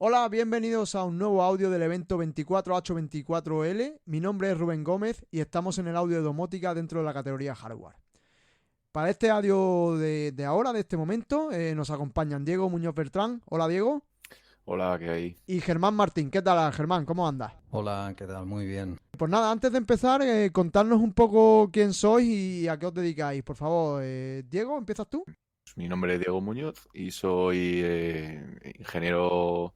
Hola, bienvenidos a un nuevo audio del evento 24H24L. Mi nombre es Rubén Gómez y estamos en el audio de domótica dentro de la categoría hardware. Para este audio de ahora, de este momento, nos acompañan Diego Muñoz Bertrán. Hola, Diego. Hola, ¿qué hay? Y Germán Martín. ¿Qué tal, Germán? ¿Cómo andas? Hola, ¿qué tal? Muy bien. Pues nada, antes de empezar, contarnos un poco quién sois y a qué os dedicáis. Por favor, Diego, ¿empiezas tú? Mi nombre es Diego Muñoz y soy ingeniero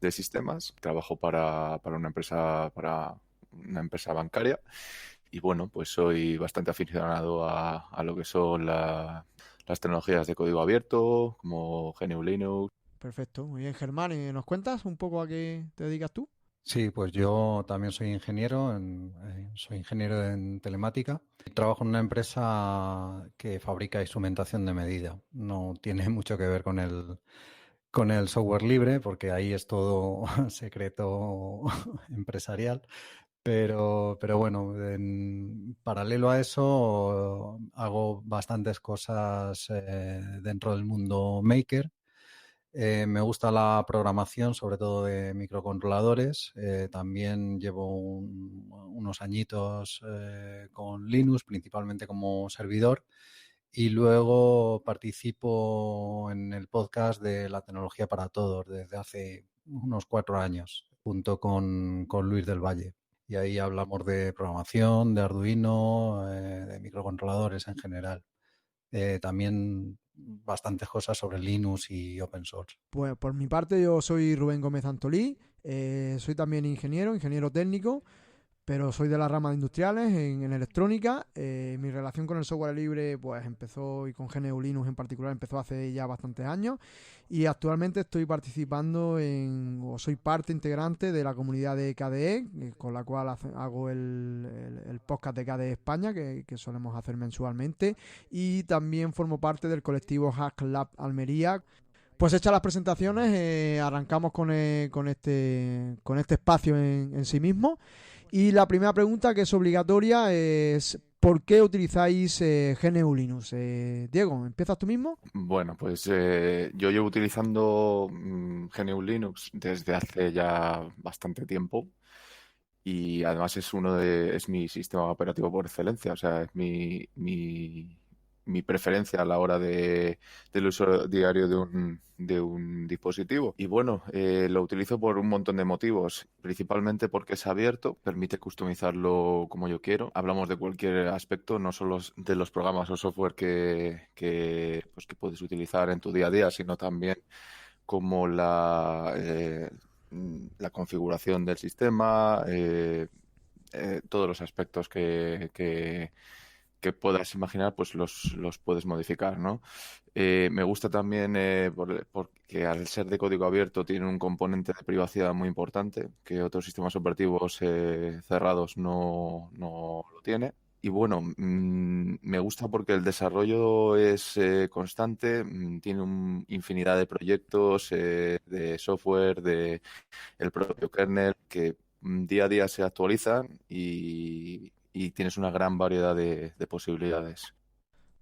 de sistemas. Trabajo para una empresa bancaria y bueno, pues soy bastante aficionado a lo que son las tecnologías de código abierto, como GNU Linux. Perfecto, muy bien, Germán. ¿Nos cuentas un poco a qué te dedicas tú? Sí, pues yo también soy ingeniero, soy ingeniero en telemática. Trabajo en una empresa que fabrica instrumentación de medida. No tiene mucho que ver con el software libre, porque ahí es todo secreto empresarial. Pero bueno, en paralelo a eso hago bastantes cosas dentro del mundo maker. Me gusta la programación, sobre todo de microcontroladores. También llevo unos añitos con Linux, principalmente como servidor. Y luego participo en el podcast de La Tecnología para Todos desde hace unos 4 años, junto con Luis del Valle. Y ahí hablamos de programación, de Arduino, de microcontroladores en general. También bastantes cosas sobre Linux y open source. Pues por mi parte yo soy Rubén Gómez Antolí, soy también ingeniero técnico, pero soy de la rama de industriales en electrónica. Mi relación con el software libre pues empezó, y con GNU Linux en particular, empezó hace ya bastantes años, y actualmente estoy participando o soy parte integrante de la comunidad de KDE, con la cual hago el podcast de KDE España, que solemos hacer mensualmente, y también formo parte del colectivo Hack Lab Almería. Pues hechas las presentaciones, arrancamos con este espacio en sí mismo. Y la primera pregunta, que es obligatoria, es ¿por qué utilizáis GNU Linux? Diego, ¿empiezas tú mismo? Bueno, pues yo llevo utilizando GNU Linux desde hace ya bastante tiempo. Y además es mi sistema operativo por excelencia, o sea, es mi preferencia a la hora del uso diario de un dispositivo. Y bueno, lo utilizo por un montón de motivos, principalmente porque es abierto, permite customizarlo como yo quiero. Hablamos de cualquier aspecto, no solo de los programas o software que puedes utilizar en tu día a día, sino también como la configuración del sistema, todos los aspectos que puedas imaginar, pues los puedes modificar, ¿no? Me gusta también porque al ser de código abierto tiene un componente de privacidad muy importante que otros sistemas operativos cerrados no lo tiene. Y bueno, me gusta porque el desarrollo es constante, tiene infinidad de proyectos de software, de el propio kernel, que día a día se actualizan y tienes una gran variedad de posibilidades.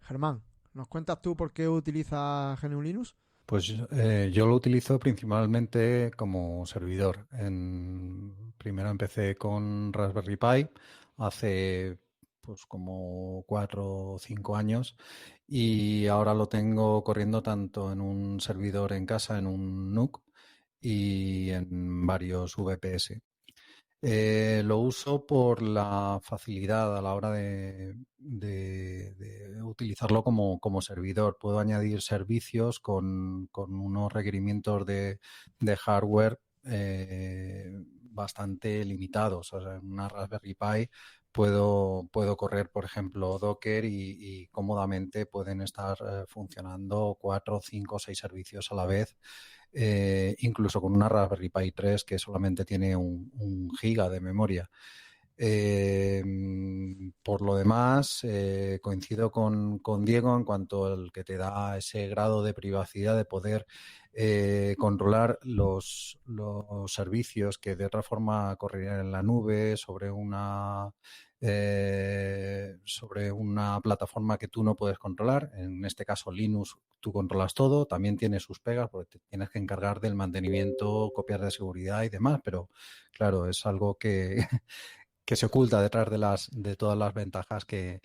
Germán, ¿nos cuentas tú por qué utilizas GNU Linux? Pues yo lo utilizo principalmente como servidor. Primero empecé con Raspberry Pi hace pues como 4 o 5 años y ahora lo tengo corriendo tanto en un servidor en casa, en un NUC y en varios VPS. Lo uso por la facilidad a la hora de utilizarlo como servidor. Puedo añadir servicios con unos requerimientos de hardware bastante limitados. O sea, en una Raspberry Pi puedo correr, por ejemplo, Docker y cómodamente pueden estar funcionando 4, 5, 6 servicios a la vez, incluso con una Raspberry Pi 3 que solamente tiene un giga de memoria. Eh, por lo demás, coincido con Diego en cuanto al que te da ese grado de privacidad de poder controlar los servicios que de otra forma correrían en la nube sobre una sobre una plataforma que tú no puedes controlar. En este caso, Linux, tú controlas todo. También tiene sus pegas porque te tienes que encargar del mantenimiento, copias de seguridad y demás. Pero, claro, es algo que, que se oculta detrás de todas las ventajas que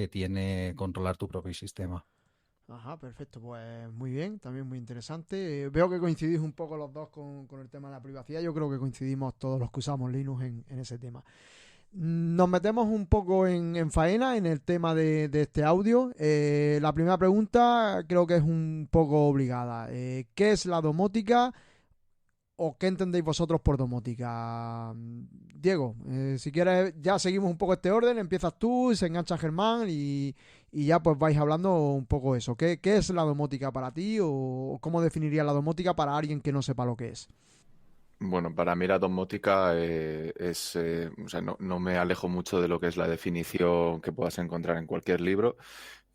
tiene controlar tu propio sistema. Ajá, perfecto, pues muy bien, también muy interesante. Veo que coincidís un poco los dos con el tema de la privacidad. Yo creo que coincidimos todos los que usamos Linux en ese tema. Nos metemos un poco en faena en el tema de este audio. La primera pregunta creo que es un poco obligada. ¿Qué es la domótica o qué entendéis vosotros por domótica? Diego, si quieres ya seguimos un poco este orden. Empiezas tú, se engancha Germán y ya pues vais hablando un poco eso. ¿Qué es la domótica para ti o cómo definirías la domótica para alguien que no sepa lo que es? Bueno, para mí la domótica o sea, no me alejo mucho de lo que es la definición que puedas encontrar en cualquier libro.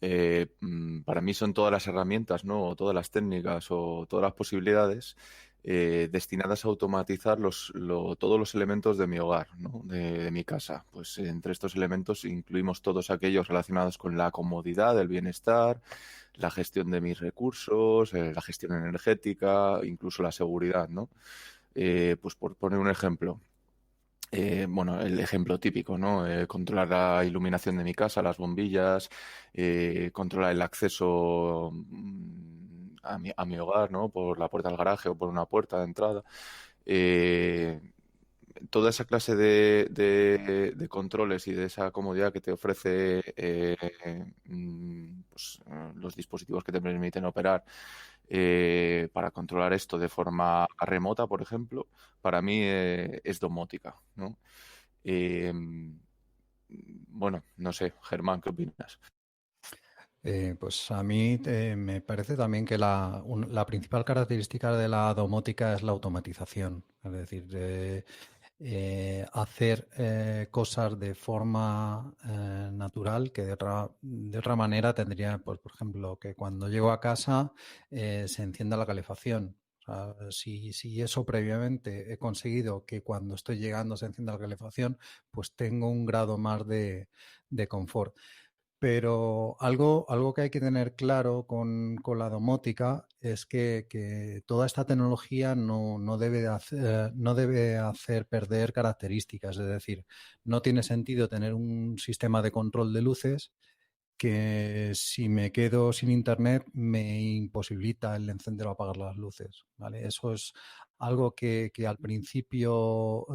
Para mí son todas las herramientas, ¿no? O todas las técnicas o todas las posibilidades destinadas a automatizar todos los elementos de mi hogar, ¿no? De mi casa. Pues entre estos elementos incluimos todos aquellos relacionados con la comodidad, el bienestar, la gestión de mis recursos, la gestión energética, incluso la seguridad, ¿no? Pues por poner un ejemplo, bueno, el ejemplo típico, ¿no? Controlar la iluminación de mi casa, las bombillas, controlar el acceso a mi hogar, ¿no? Por la puerta del garaje o por una puerta de entrada. Eh, Toda esa clase de controles y de esa comodidad que te ofrece pues, los dispositivos que te permiten operar para controlar esto de forma remota, por ejemplo, para mí es domótica, ¿no? Eh, bueno, no sé, Germán, ¿qué opinas? Pues a mí me parece también que la principal característica de la domótica es la automatización, es decir, hacer cosas de forma natural que de otra manera tendría, pues, por ejemplo, que cuando llego a casa se encienda la calefacción. O sea, si eso previamente he conseguido que cuando estoy llegando se encienda la calefacción, pues tengo un grado más de confort. Pero algo que hay que tener claro con la domótica es que toda esta tecnología no debe hacer perder características. Es decir, no tiene sentido tener un sistema de control de luces que si me quedo sin internet me imposibilita el encender o apagar las luces, ¿vale? Eso es algo que al principio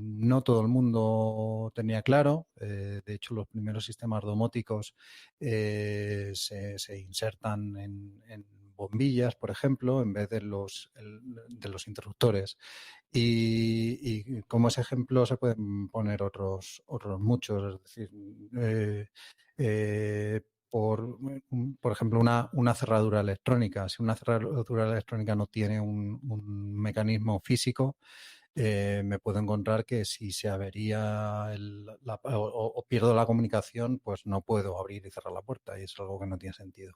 no todo el mundo tenía claro. De hecho, los primeros sistemas domóticos se insertan en bombillas, por ejemplo, en vez de los interruptores. Y como ese ejemplo se pueden poner otros muchos. Es decir, eh, por ejemplo, una cerradura electrónica. Si una cerradura electrónica no tiene un mecanismo físico, me puedo encontrar que si se avería o pierdo la comunicación, pues no puedo abrir y cerrar la puerta y es algo que no tiene sentido.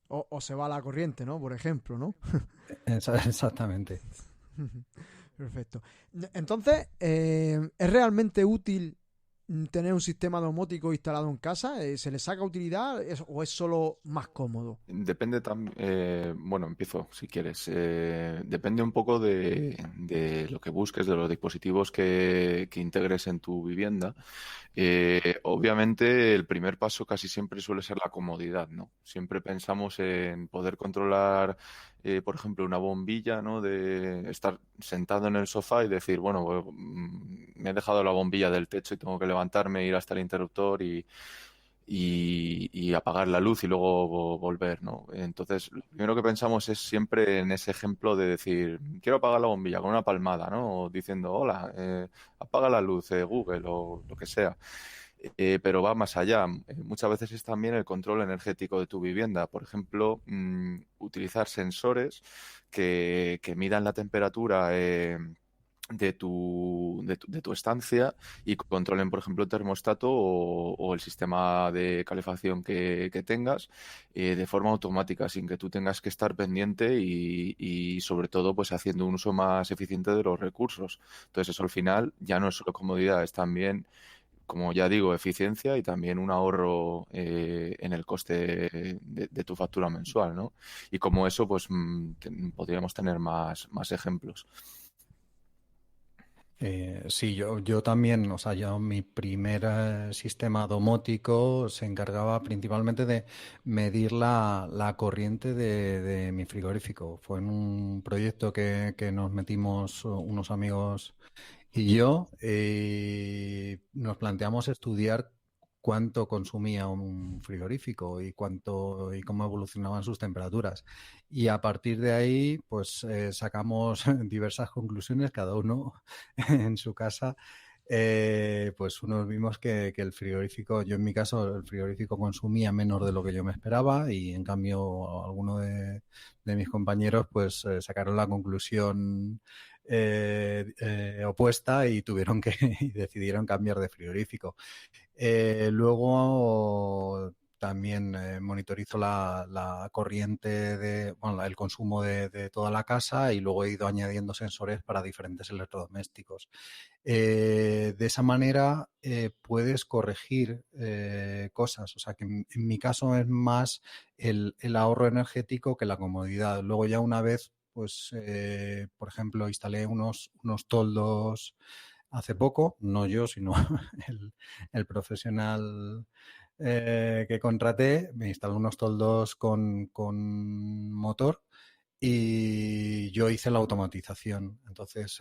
O se va la corriente, ¿no? Por ejemplo, ¿no? Exactamente. Perfecto. Entonces, ¿es realmente útil tener un sistema domótico instalado en casa? ¿Se le saca utilidad o es solo más cómodo? Depende también, bueno, empiezo si quieres. Depende un poco de lo que busques, de los dispositivos que integres en tu vivienda. Obviamente, el primer paso casi siempre suele ser la comodidad, ¿no? Siempre pensamos en poder controlar, por ejemplo, una bombilla, ¿no? De estar sentado en el sofá y decir, bueno, pues, me he dejado la bombilla del techo y tengo que levantarme, ir hasta el interruptor y apagar la luz y luego volver, ¿no? Entonces, lo primero que pensamos es siempre en ese ejemplo de decir, quiero apagar la bombilla con una palmada, ¿no? O diciendo, hola, apaga la luz, Google o lo que sea. Pero va más allá. Muchas veces es también el control energético de tu vivienda. Por ejemplo, utilizar sensores que midan la temperatura de tu estancia y controlen, por ejemplo, el termostato o el sistema de calefacción que tengas de forma automática, sin que tú tengas que estar pendiente y sobre todo, pues haciendo un uso más eficiente de los recursos. Entonces, eso al final ya no es solo comodidad, es también como ya digo, eficiencia y también un ahorro en el coste de tu factura mensual, ¿no? Y como eso, pues podríamos tener más ejemplos. Sí, yo también, o sea, yo mi primer sistema domótico se encargaba principalmente de medir la corriente de mi frigorífico. Fue en un proyecto que nos metimos unos amigos y yo, nos planteamos estudiar cuánto consumía un frigorífico y cuánto y cómo evolucionaban sus temperaturas. Y a partir de ahí, pues sacamos diversas conclusiones, cada uno en su casa. Pues unos vimos que el frigorífico, yo en mi caso, el frigorífico consumía menos de lo que yo me esperaba y en cambio alguno de mis compañeros pues sacaron la conclusión opuesta y tuvieron que y decidieron cambiar de frigorífico. Luego también monitorizo la corriente bueno, el consumo de toda la casa y luego he ido añadiendo sensores para diferentes electrodomésticos. De esa manera puedes corregir cosas. O sea que en mi caso es más el ahorro energético que la comodidad. Luego ya una vez, pues, por ejemplo, instalé unos toldos hace poco, no yo, sino el profesional que contraté, me instaló unos toldos con motor y yo hice la automatización. Entonces,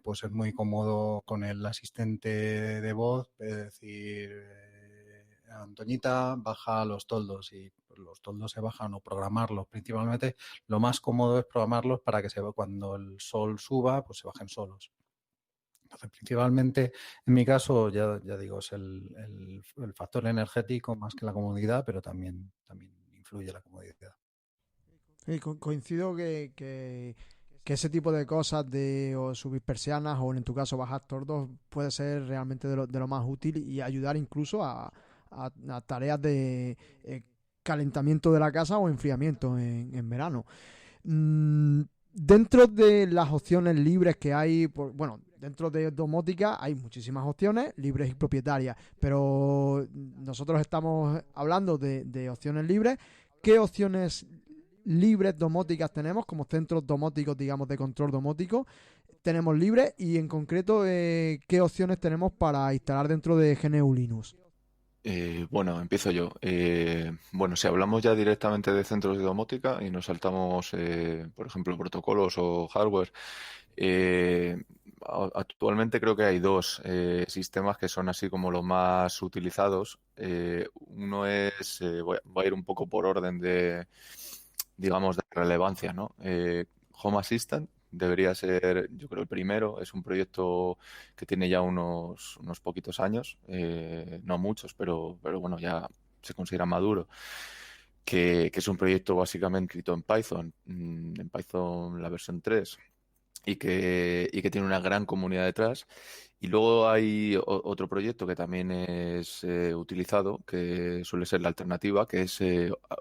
pues es muy cómodo con el asistente de voz, es decir, Antoñita, baja los toldos y pues, los toldos se bajan o programarlos. Principalmente, lo más cómodo es programarlos para que cuando el sol suba, pues se bajen solos. Entonces, principalmente, en mi caso, ya digo, es el factor energético más que la comodidad, pero también influye la comodidad. Sí, coincido que ese tipo de cosas de o subir persianas o en tu caso bajar tordos puede ser realmente de lo más útil y ayudar incluso a tareas de calentamiento de la casa o enfriamiento en verano. Dentro de las opciones libres que hay, bueno, dentro de domótica hay muchísimas opciones libres y propietarias, pero nosotros estamos hablando de opciones libres. ¿Qué opciones libres domóticas tenemos como centros domóticos, digamos, de control domótico? Tenemos libres y en concreto, ¿qué opciones tenemos para instalar dentro de GNU Linux? Bueno, empiezo yo. Bueno, si hablamos ya directamente de centros de domótica y nos saltamos, por ejemplo, protocolos o hardware, actualmente creo que hay dos sistemas que son así como los más utilizados. Uno es, voy a ir un poco por orden de, digamos, de relevancia, ¿no? Home Assistant debería ser, yo creo, el primero. Es un proyecto que tiene ya unos poquitos años, no muchos, pero bueno, ya se considera maduro. Que es un proyecto básicamente escrito en Python la versión 3, y que tiene una gran comunidad detrás. Y luego hay otro proyecto que también es utilizado, que suele ser la alternativa, que es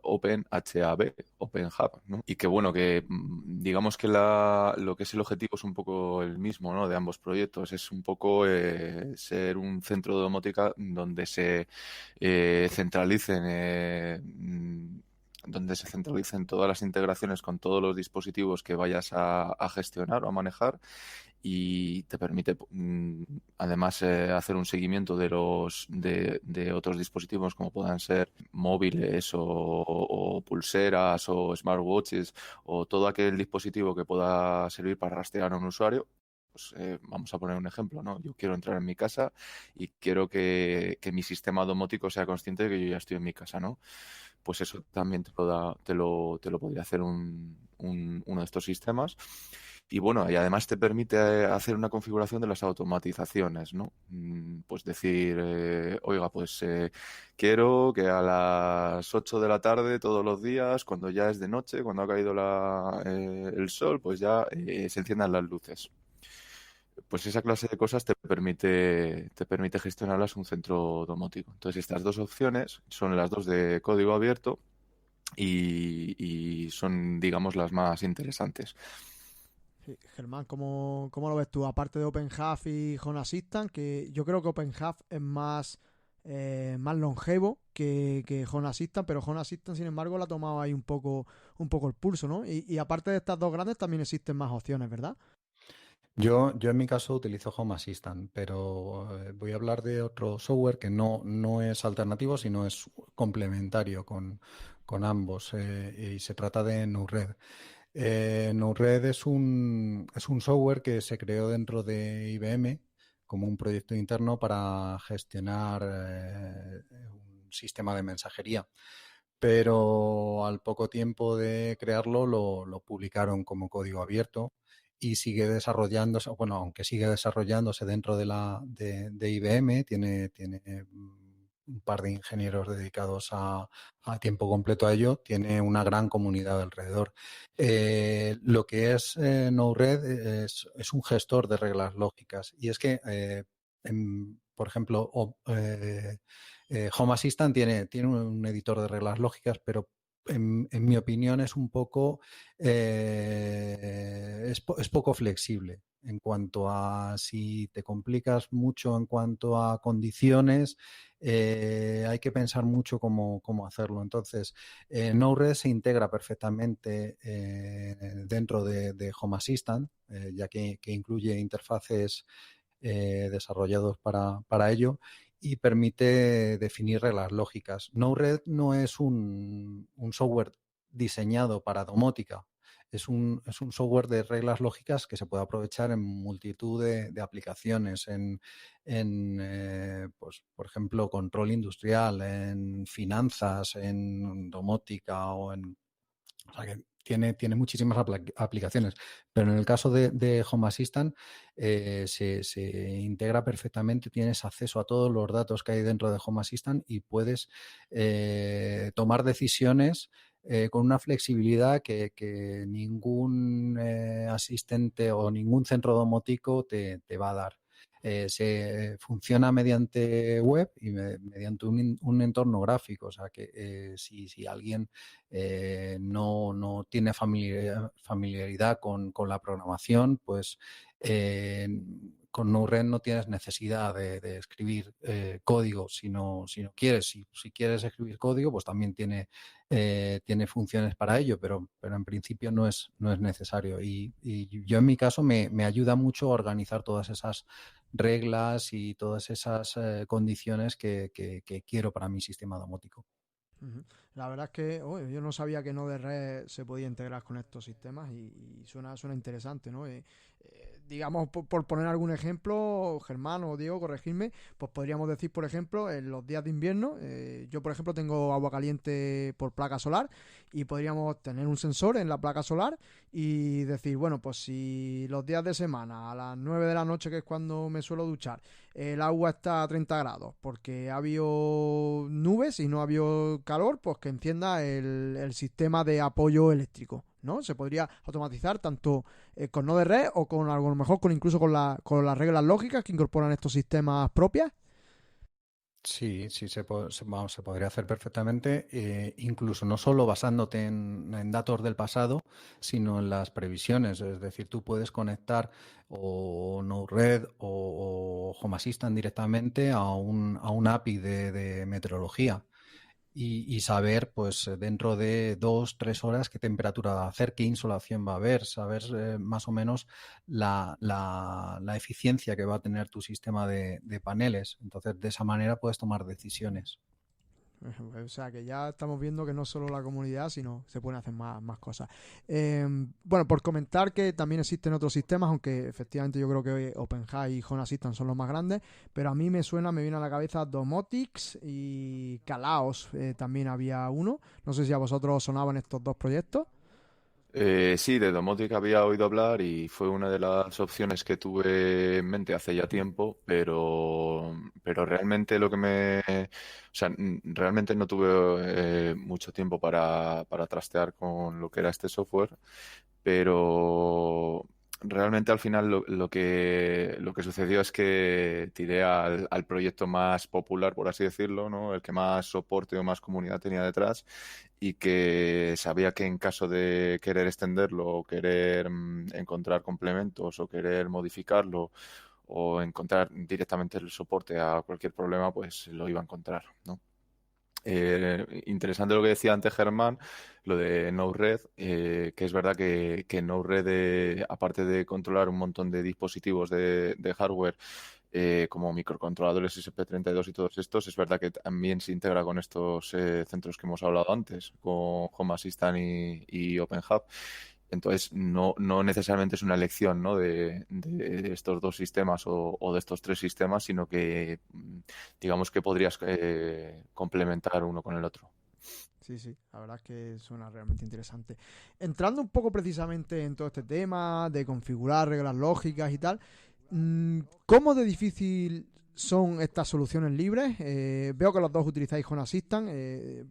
OpenHAB, OpenHub, ¿no? Y que bueno, que digamos que lo que es el objetivo es un poco el mismo, ¿no? De ambos proyectos. Es un poco ser un centro de domótica donde se centralicen donde se centralicen todas las integraciones con todos los dispositivos que vayas a gestionar o a manejar, y te permite además hacer un seguimiento de otros dispositivos como puedan ser móviles o pulseras o smartwatches o todo aquel dispositivo que pueda servir para rastrear a un usuario. Pues vamos a poner un ejemplo, ¿no? Yo quiero entrar en mi casa y quiero que mi sistema domótico sea consciente de que yo ya estoy en mi casa, ¿no? Pues eso también te lo podría hacer uno de estos sistemas. Y bueno, y además te permite hacer una configuración de las automatizaciones, ¿no? Pues decir, oiga, pues quiero que a las 8 de la tarde todos los días, cuando ya es de noche, cuando ha caído el sol, pues ya se enciendan las luces. Pues esa clase de cosas te permite gestionarlas un centro domótico. Entonces, estas dos opciones son las dos de código abierto y son, digamos, las más interesantes. Sí, Germán, ¿cómo lo ves tú? Aparte de OpenHub y Home Assistant, que yo creo que OpenHub es más longevo que Home Assistant, pero Home Assistant, sin embargo, la ha tomado ahí un poco el pulso, ¿no? Y aparte de estas dos grandes, también existen más opciones, ¿verdad? Yo en mi caso utilizo Home Assistant, pero voy a hablar de otro software que no es alternativo, sino es complementario con ambos, y se trata de Node-RED. Node-RED es un software que se creó dentro de IBM como un proyecto interno para gestionar un sistema de mensajería. Pero al poco tiempo de crearlo lo publicaron como código abierto y sigue desarrollándose, bueno, aunque sigue desarrollándose dentro de IBM, tiene un par de ingenieros dedicados a tiempo completo a ello, tiene una gran comunidad alrededor. Lo que es Node-RED es un gestor de reglas lógicas y es que, por ejemplo, Home Assistant tiene un editor de reglas lógicas, pero en mi opinión es un poco es poco flexible en cuanto a si te complicas mucho en cuanto a condiciones, hay que pensar mucho cómo hacerlo. Entonces, Node-RED se integra perfectamente dentro de Home Assistant, ya que incluye interfaces desarrollados para ello y permite definir reglas lógicas. Node-RED no es un software diseñado para domótica, es un software de reglas lógicas que se puede aprovechar en multitud de aplicaciones, pues, por ejemplo, control industrial, en finanzas, en domótica o sea que tiene muchísimas aplicaciones, pero en el caso de Home Assistant se integra perfectamente, tienes acceso a todos los datos que hay dentro de Home Assistant y puedes tomar decisiones con una flexibilidad que ningún asistente o ningún centro domótico te va a dar. Se funciona mediante web y mediante un entorno gráfico, o sea que si alguien no tiene familiaridad con la programación, pues con Node-RED no tienes necesidad de escribir código si no quieres. Si quieres escribir código, pues también tiene funciones para ello, pero en principio no es necesario. Y yo en mi caso me ayuda mucho a organizar todas esas reglas y todas esas condiciones que quiero para mi sistema domótico. Ujú. La verdad es que yo no sabía que Node-RED se podía integrar con estos sistemas y suena interesante, ¿no? Digamos, por poner algún ejemplo, Germán o Diego, corregirme, pues podríamos decir, por ejemplo, en los días de invierno, yo, por ejemplo, tengo agua caliente por placa solar y podríamos tener un sensor en la placa solar y decir, bueno, pues si los días de semana, a las 9 de la noche, que es cuando me suelo duchar, el agua está a 30 grados porque ha habido nubes y no ha habido calor, pues que encienda el sistema de apoyo eléctrico, ¿no? Se podría automatizar tanto con Node-RED o con algo mejor incluso con las reglas lógicas que incorporan estos sistemas propias. Sí, sí, vamos, se podría hacer perfectamente, incluso no solo basándote en datos del pasado, sino en las previsiones. Es decir, tú puedes conectar o Node-RED o Home Assistant directamente a un API de meteorología y saber, pues, dentro de 2, 3 horas qué temperatura va a hacer, qué insolación va a haber, saber más o menos la eficiencia que va a tener tu sistema de paneles. Entonces, de esa manera puedes tomar decisiones. O sea que ya estamos viendo que no solo la comunidad, sino se pueden hacer más cosas. Bueno, por comentar que también existen otros sistemas, aunque efectivamente yo creo que OpenHub y Home Assistant son los más grandes, pero a mí me viene a la cabeza Domotics y Kalaos, también había uno. No sé si a vosotros os sonaban estos dos proyectos. Sí, de domótica había oído hablar y fue una de las opciones que tuve en mente hace ya tiempo, pero realmente o sea, realmente no tuve mucho tiempo para trastear con lo que era este software, pero realmente al final lo que sucedió es que tiré al proyecto más popular, por así decirlo, ¿no? El que más soporte o más comunidad tenía detrás y que sabía que en caso de querer extenderlo o querer encontrar complementos o querer modificarlo o encontrar directamente el soporte a cualquier problema, pues lo iba a encontrar, ¿no? Interesante lo que decía antes Germán, lo de Node-RED, que es verdad que Node-RED, aparte de controlar un montón de dispositivos de hardware, como microcontroladores SP32 y todos estos, es verdad que también se integra con estos centros que hemos hablado antes, con Home Assistant y OpenHub. Entonces, no necesariamente es una elección, ¿no? de estos dos sistemas o de estos tres sistemas, sino que digamos que podrías complementar uno con el otro. Sí, sí, la verdad es que suena realmente interesante. Entrando un poco precisamente en todo este tema de configurar reglas lógicas y tal, ¿cómo de difícil son estas soluciones libres? Veo que los dos utilizáis Home Assistant.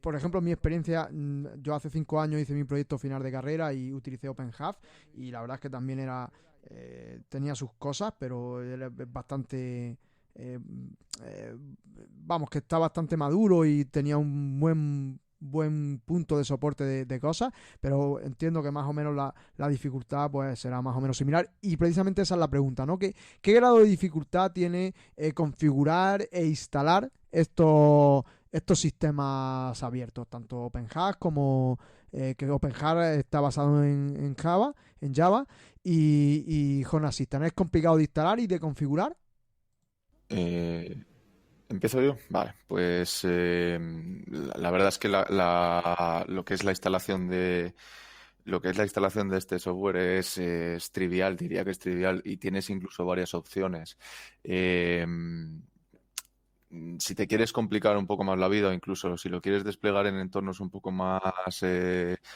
Por ejemplo, en mi experiencia, yo hace 5 años hice mi proyecto final de carrera y utilicé OpenHub y la verdad es que también tenía sus cosas, pero era bastante... eh, eh, vamos, que está bastante maduro y tenía un buen punto de soporte de cosas, pero entiendo que más o menos la dificultad pues será más o menos similar y precisamente esa es la pregunta, ¿no? ¿Qué grado de dificultad tiene configurar e instalar estos sistemas abiertos, tanto OpenHAB como que OpenHAB está basado en Java y Home Assistant? ¿Es complicado de instalar y de configurar? Eh, ¿Empiezo yo? Vale, pues la verdad es que lo que es la instalación de este software es trivial, diría que es trivial, y tienes incluso varias opciones. Eh, si te quieres complicar un poco más la vida, o incluso si lo quieres desplegar en entornos un poco más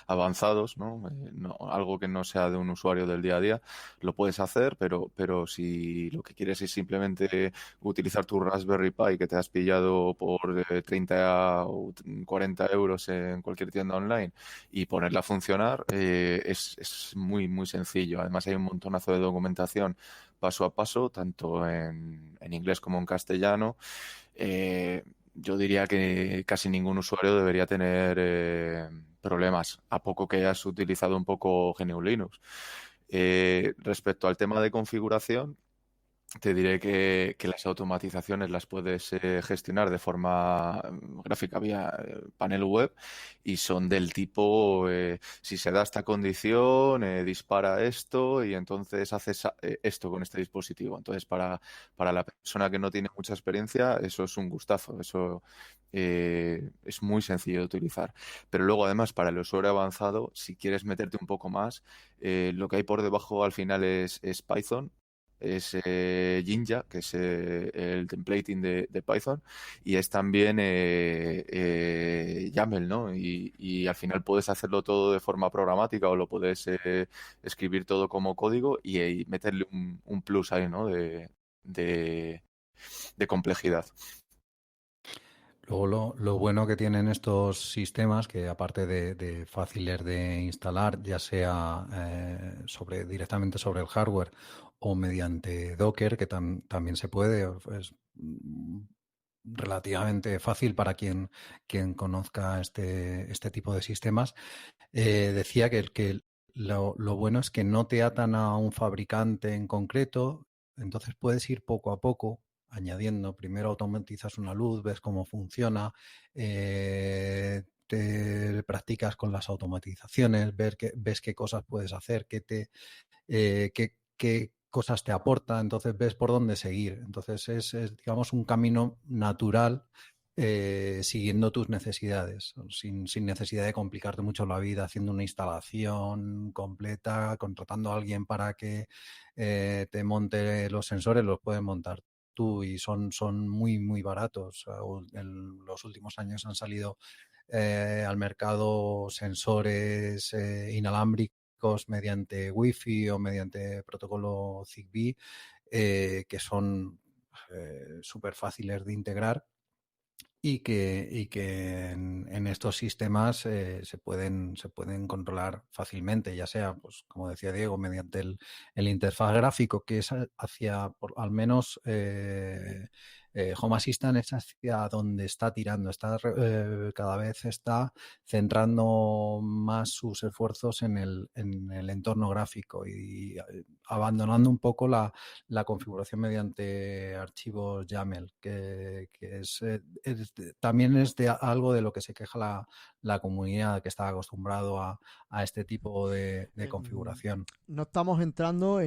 avanzados, ¿no? Algo que no sea de un usuario del día a día, lo puedes hacer, pero si lo que quieres es simplemente utilizar tu Raspberry Pi que te has pillado por 30 o 40 euros en cualquier tienda online y ponerla a funcionar, es muy, muy sencillo. Además, hay un montonazo de documentación paso a paso, tanto en inglés como en castellano. Yo diría que casi ningún usuario debería tener problemas, a poco que hayas utilizado un poco GNU Linux. Respecto al tema de configuración, te diré que las automatizaciones las puedes gestionar de forma gráfica vía panel web y son del tipo, si se da esta condición, dispara esto y entonces haces esto con este dispositivo. Entonces, para la persona que no tiene mucha experiencia, eso es un gustazo, eso es muy sencillo de utilizar. Pero luego, además, para el usuario avanzado, si quieres meterte un poco más, lo que hay por debajo al final es Python, es Jinja, que es el templating de Python, y es también YAML, ¿no? Y al final puedes hacerlo todo de forma programática o lo puedes escribir todo como código y meterle un plus ahí, ¿no? De, de complejidad. Luego lo bueno que tienen estos sistemas, que aparte de fáciles de instalar, ya sea directamente sobre el hardware o mediante Docker, que también se puede, es relativamente fácil para quien conozca este tipo de sistemas. Decía que lo bueno es que no te atan a un fabricante en concreto, entonces puedes ir poco a poco añadiendo. Primero automatizas una luz, ves cómo funciona, te practicas con las automatizaciones, ves qué cosas puedes hacer, qué cosas te aporta, entonces ves por dónde seguir. Entonces es digamos, un camino natural siguiendo tus necesidades, sin necesidad de complicarte mucho la vida haciendo una instalación completa, contratando a alguien para que te monte los sensores, los puedes montar tú y son muy, muy baratos. En los últimos años han salido al mercado sensores inalámbricos mediante Wi-Fi o mediante protocolo Zigbee que son súper fáciles de integrar y que en estos sistemas se pueden controlar fácilmente, ya sea, pues como decía Diego, mediante el interfaz gráfico, que es al menos Home Assistant es hacia donde está tirando, cada vez está centrando más sus esfuerzos en el entorno gráfico y abandonando un poco la configuración mediante archivos YAML, que también es de algo de lo que se queja la comunidad, que está acostumbrado a este tipo de configuración. No estamos entrando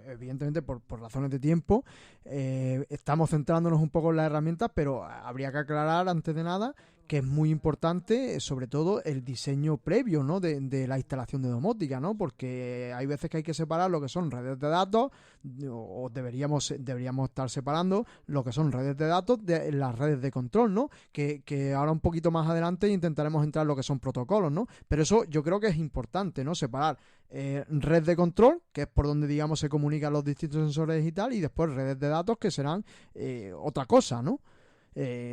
evidentemente por razones de tiempo, estamos centrándonos un poco en las herramientas, pero habría que aclarar antes de nada que es muy importante, sobre todo, el diseño previo, ¿no? de la instalación de domótica, ¿no? Porque hay veces que hay que separar lo que son redes de datos, o deberíamos estar separando lo que son redes de datos de las redes de control, ¿no? Que ahora un poquito más adelante intentaremos entrar en lo que son protocolos, ¿no? Pero eso yo creo que es importante, ¿no? Separar red de control, que es por donde, digamos, se comunican los distintos sensores y tal, y después redes de datos, que serán otra cosa, ¿no?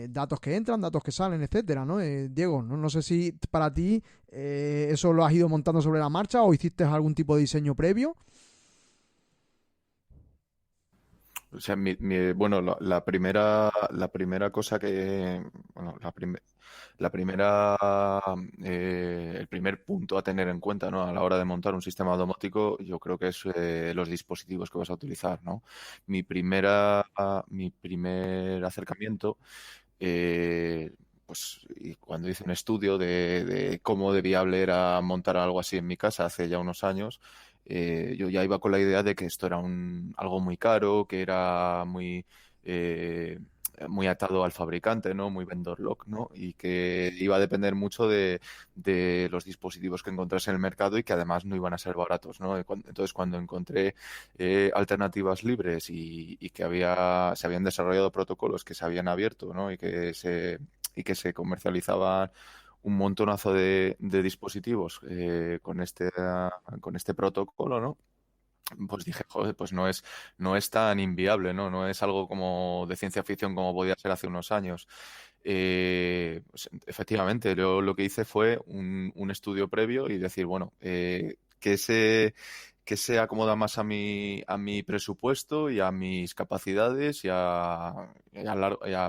Datos que entran, datos que salen, etcétera, ¿no? Diego, no sé si para ti eso lo has ido montando sobre la marcha o hiciste algún tipo de diseño previo. O sea, bueno, la primera cosa que, bueno, el primer punto a tener en cuenta, ¿no? A la hora de montar un sistema domótico, yo creo que es los dispositivos que vas a utilizar, ¿no? Mi primer acercamiento, pues y cuando hice un estudio de cómo de viable era montar algo así en mi casa hace ya unos años, yo ya iba con la idea de que esto era algo muy caro, que era eh, muy atado al fabricante, ¿no? Muy vendor lock, ¿no? Y que iba a depender mucho de los dispositivos que encontrase en el mercado y que además no iban a ser baratos, ¿no? Entonces, cuando encontré alternativas libres y que se habían desarrollado protocolos que se habían abierto, ¿no? Y que se comercializaban un montonazo de dispositivos con este protocolo, ¿no? Pues dije, joder, pues no es tan inviable, ¿no? No es algo como de ciencia ficción como podía ser hace unos años. Pues, efectivamente, yo lo que hice fue un estudio previo y decir, bueno, ¿qué se acomoda más a mi presupuesto y a mis capacidades y a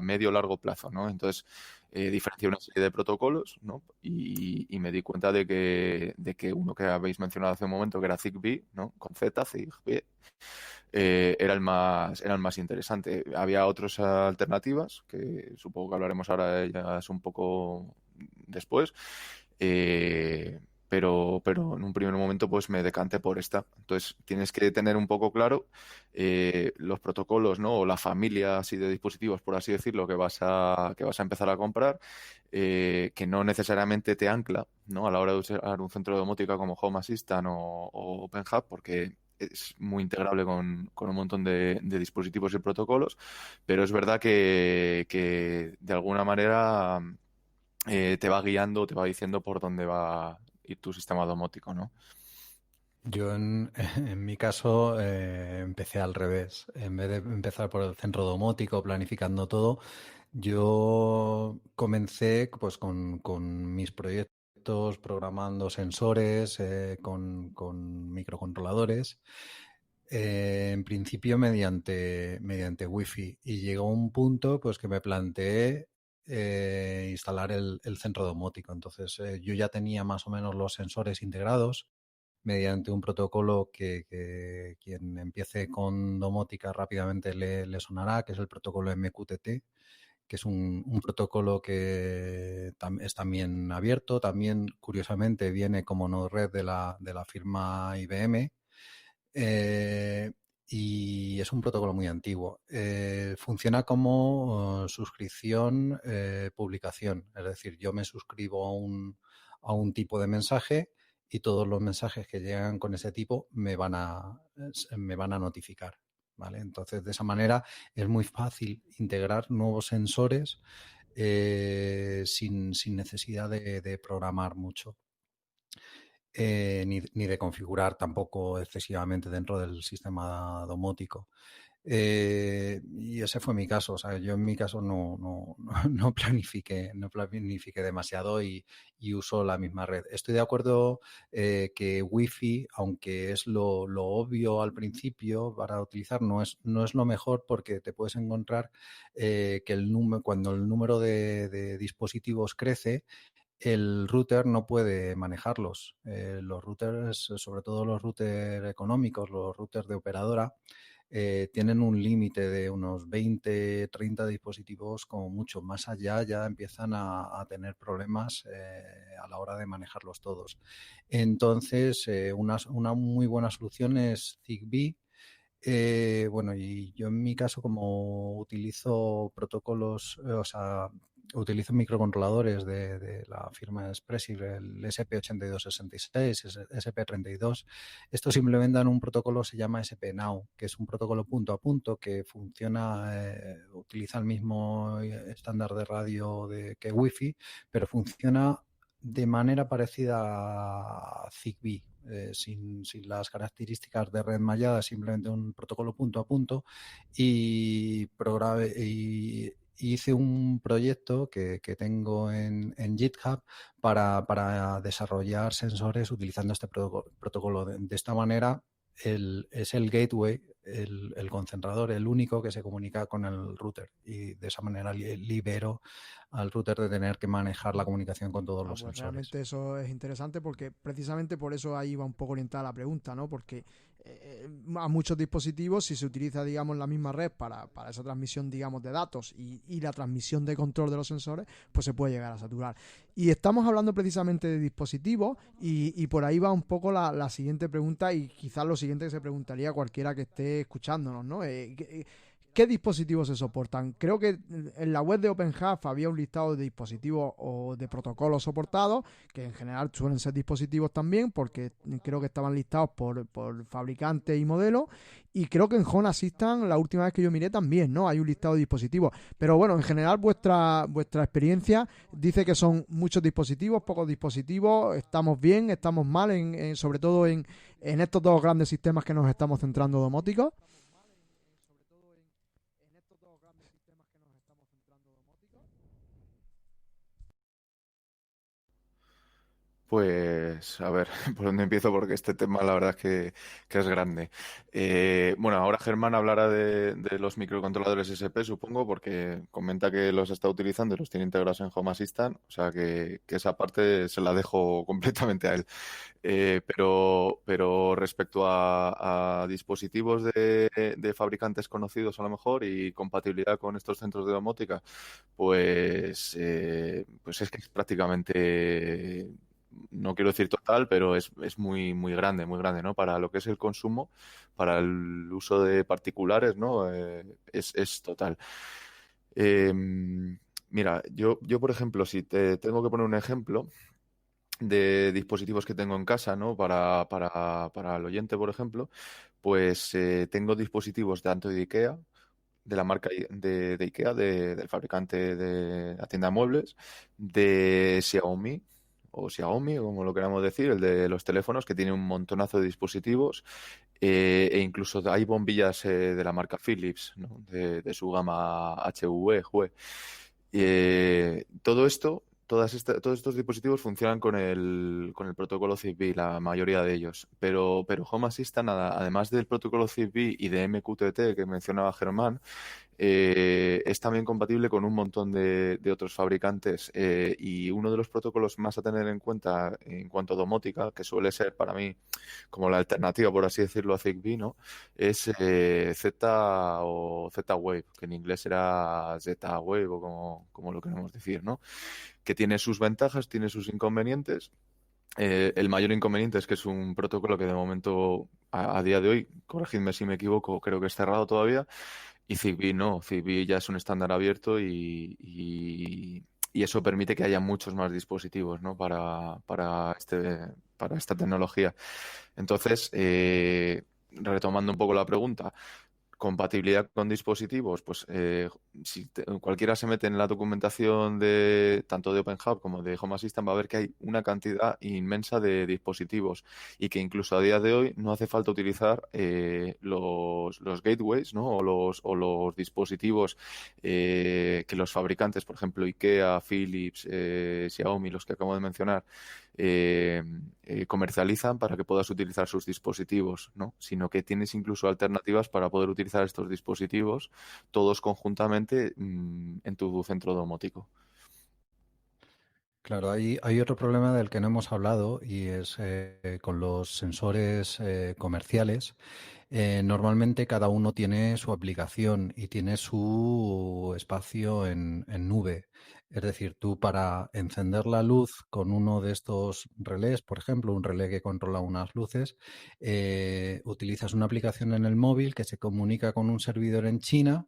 medio largo plazo, ¿no? Entonces, diferencié una serie de protocolos, ¿no? Y me di cuenta de que uno que habéis mencionado hace un momento, que era Zigbee, ¿no? Con Z, Zigbee, era el más interesante. Había otras alternativas, que supongo que hablaremos ahora de ellas un poco después, eh, pero en un primer momento pues me decanté por esta. Entonces tienes que tener un poco claro los protocolos, ¿no? O la familia así de dispositivos, por así decirlo, que vas a empezar a comprar, que no necesariamente te ancla, ¿no? A la hora de usar un centro de domótica como Home Assistant o OpenHub, porque es muy integrable con un montón de dispositivos y protocolos, pero es verdad que de alguna manera te va guiando, te va diciendo por dónde va a ir tu sistema domótico, ¿no? Yo en mi caso empecé al revés. En vez de empezar por el centro domótico, planificando todo, yo comencé pues con mis proyectos, programando sensores, con microcontroladores, en principio mediante Wi-Fi. Y llegó un punto pues que me planteé instalar el centro domótico. Entonces yo ya tenía más o menos los sensores integrados mediante un protocolo que quien empiece con domótica rápidamente le sonará, que es el protocolo MQTT, que es un protocolo que es también abierto. También, curiosamente, viene como no-red de la firma IBM. eh, y es un protocolo muy antiguo. Funciona como suscripción, publicación. Es decir, yo me suscribo a un tipo de mensaje y todos los mensajes que llegan con ese tipo me van a notificar. ¿Vale? Entonces, de esa manera es muy fácil integrar nuevos sensores sin necesidad de programar mucho. Ni de configurar tampoco excesivamente dentro del sistema domótico. Y ese fue mi caso. O sea, yo en mi caso no planifiqué demasiado y uso la misma red. Estoy de acuerdo que Wi-Fi, aunque es lo obvio al principio para utilizar, no es lo mejor, porque te puedes encontrar que cuando el número de dispositivos crece, el router no puede manejarlos. Los routers, sobre todo los routers económicos, los routers de operadora, tienen un límite de unos 20, 30 dispositivos como mucho. Más allá ya empiezan a tener problemas a la hora de manejarlos todos. Entonces, una muy buena solución es Zigbee. Bueno, y yo en mi caso, como utilizo protocolos, o sea, utilizo microcontroladores de la firma Espressif, el SP8266, SP32. Estos implementan un protocolo, se llama SP-Now, que es un protocolo punto a punto que funciona, utiliza el mismo estándar de radio que Wi-Fi, pero funciona de manera parecida a Zigbee. Sin las características de red mallada, simplemente un protocolo punto a punto, y hice un proyecto que tengo en GitHub para desarrollar sensores utilizando este protocolo. De esta manera, es el gateway, el concentrador, el único que se comunica con el router, y de esa manera libero al router de tener que manejar la comunicación con todos los Pues sensores. realmente eso es interesante, porque precisamente por eso ahí va un poco orientada la pregunta, ¿no? Porque a muchos dispositivos, si se utiliza, digamos, la misma red para esa transmisión, digamos, de datos y la transmisión de control de los sensores, pues se puede llegar a saturar. Y estamos hablando precisamente de dispositivos, y por ahí va un poco la siguiente pregunta, y quizás lo siguiente que se preguntaría cualquiera que esté escuchándonos, ¿no? ¿Qué dispositivos se soportan? Creo que en la web de OpenHub había un listado de dispositivos o de protocolos soportados, que en general suelen ser dispositivos también, porque creo que estaban listados por fabricantes y modelos, y creo que en Home Assistant, la última vez que yo miré, también, ¿no? Hay un listado de dispositivos. Pero bueno, en general vuestra experiencia dice que son muchos dispositivos, pocos dispositivos, estamos bien, estamos mal, sobre todo en estos dos grandes sistemas que nos estamos centrando domóticos. Pues a ver, ¿por dónde empiezo? Porque este tema la verdad es que es grande. Bueno, ahora Germán hablará de los microcontroladores SP, supongo, porque comenta que los está utilizando y los tiene integrados en Home Assistant, o sea que esa parte se la dejo completamente a él. Pero respecto a dispositivos de fabricantes conocidos a lo mejor y compatibilidad con estos centros de domótica, pues es que es prácticamente, no quiero decir total, pero es muy grande, ¿no? Para lo que es el consumo, para el uso de particulares, ¿no? Es total. Eh, Mira, yo, por ejemplo, si te tengo que poner un ejemplo de dispositivos que tengo en casa, ¿no? Para el oyente, por ejemplo, pues tengo dispositivos tanto de IKEA, de la marca de IKEA, del fabricante de la tienda de muebles, de Xiaomi o Xiaomi, como lo queramos decir, el de los teléfonos, que tiene un montonazo de dispositivos, e incluso hay bombillas de la marca Philips, ¿no? De su gama HV. Todo esto, todos estos dispositivos funcionan con el protocolo Zigbee, la mayoría de ellos. Pero Home Assistant, además del protocolo Zigbee y de MQTT que mencionaba Germán, es también compatible con un montón de otros fabricantes, y uno de los protocolos más a tener en cuenta en cuanto a domótica, que suele ser para mí como la alternativa, por así decirlo, a Zigbee, ¿no? Es Z o Z-Wave, que en inglés era Z-Wave o como lo queremos decir, ¿no? Que tiene sus ventajas, tiene sus inconvenientes. El mayor inconveniente es que es un protocolo que de momento, a día de hoy, corregidme si me equivoco, creo que es cerrado todavía. Y Zigbee no, Zigbee ya es un estándar abierto y eso permite que haya muchos más dispositivos, ¿no? Para esta tecnología. Entonces, retomando un poco la pregunta, compatibilidad con dispositivos, pues si cualquiera se mete en la documentación de tanto de OpenHub como de Home Assistant, va a ver que hay una cantidad inmensa de dispositivos y que incluso a día de hoy no hace falta utilizar los gateways, ¿no? o los dispositivos que los fabricantes, por ejemplo, IKEA, Philips, Xiaomi, los que acabo de mencionar, comercializan para que puedas utilizar sus dispositivos, ¿no? Sino que tienes incluso alternativas para poder utilizar estos dispositivos todos conjuntamente en tu centro domótico. Claro, hay otro problema del que no hemos hablado y es con los sensores comerciales. Normalmente cada uno tiene su aplicación y tiene su espacio en nube. Es decir, tú para encender la luz con uno de estos relés, por ejemplo, un relé que controla unas luces, utilizas una aplicación en el móvil que se comunica con un servidor en China,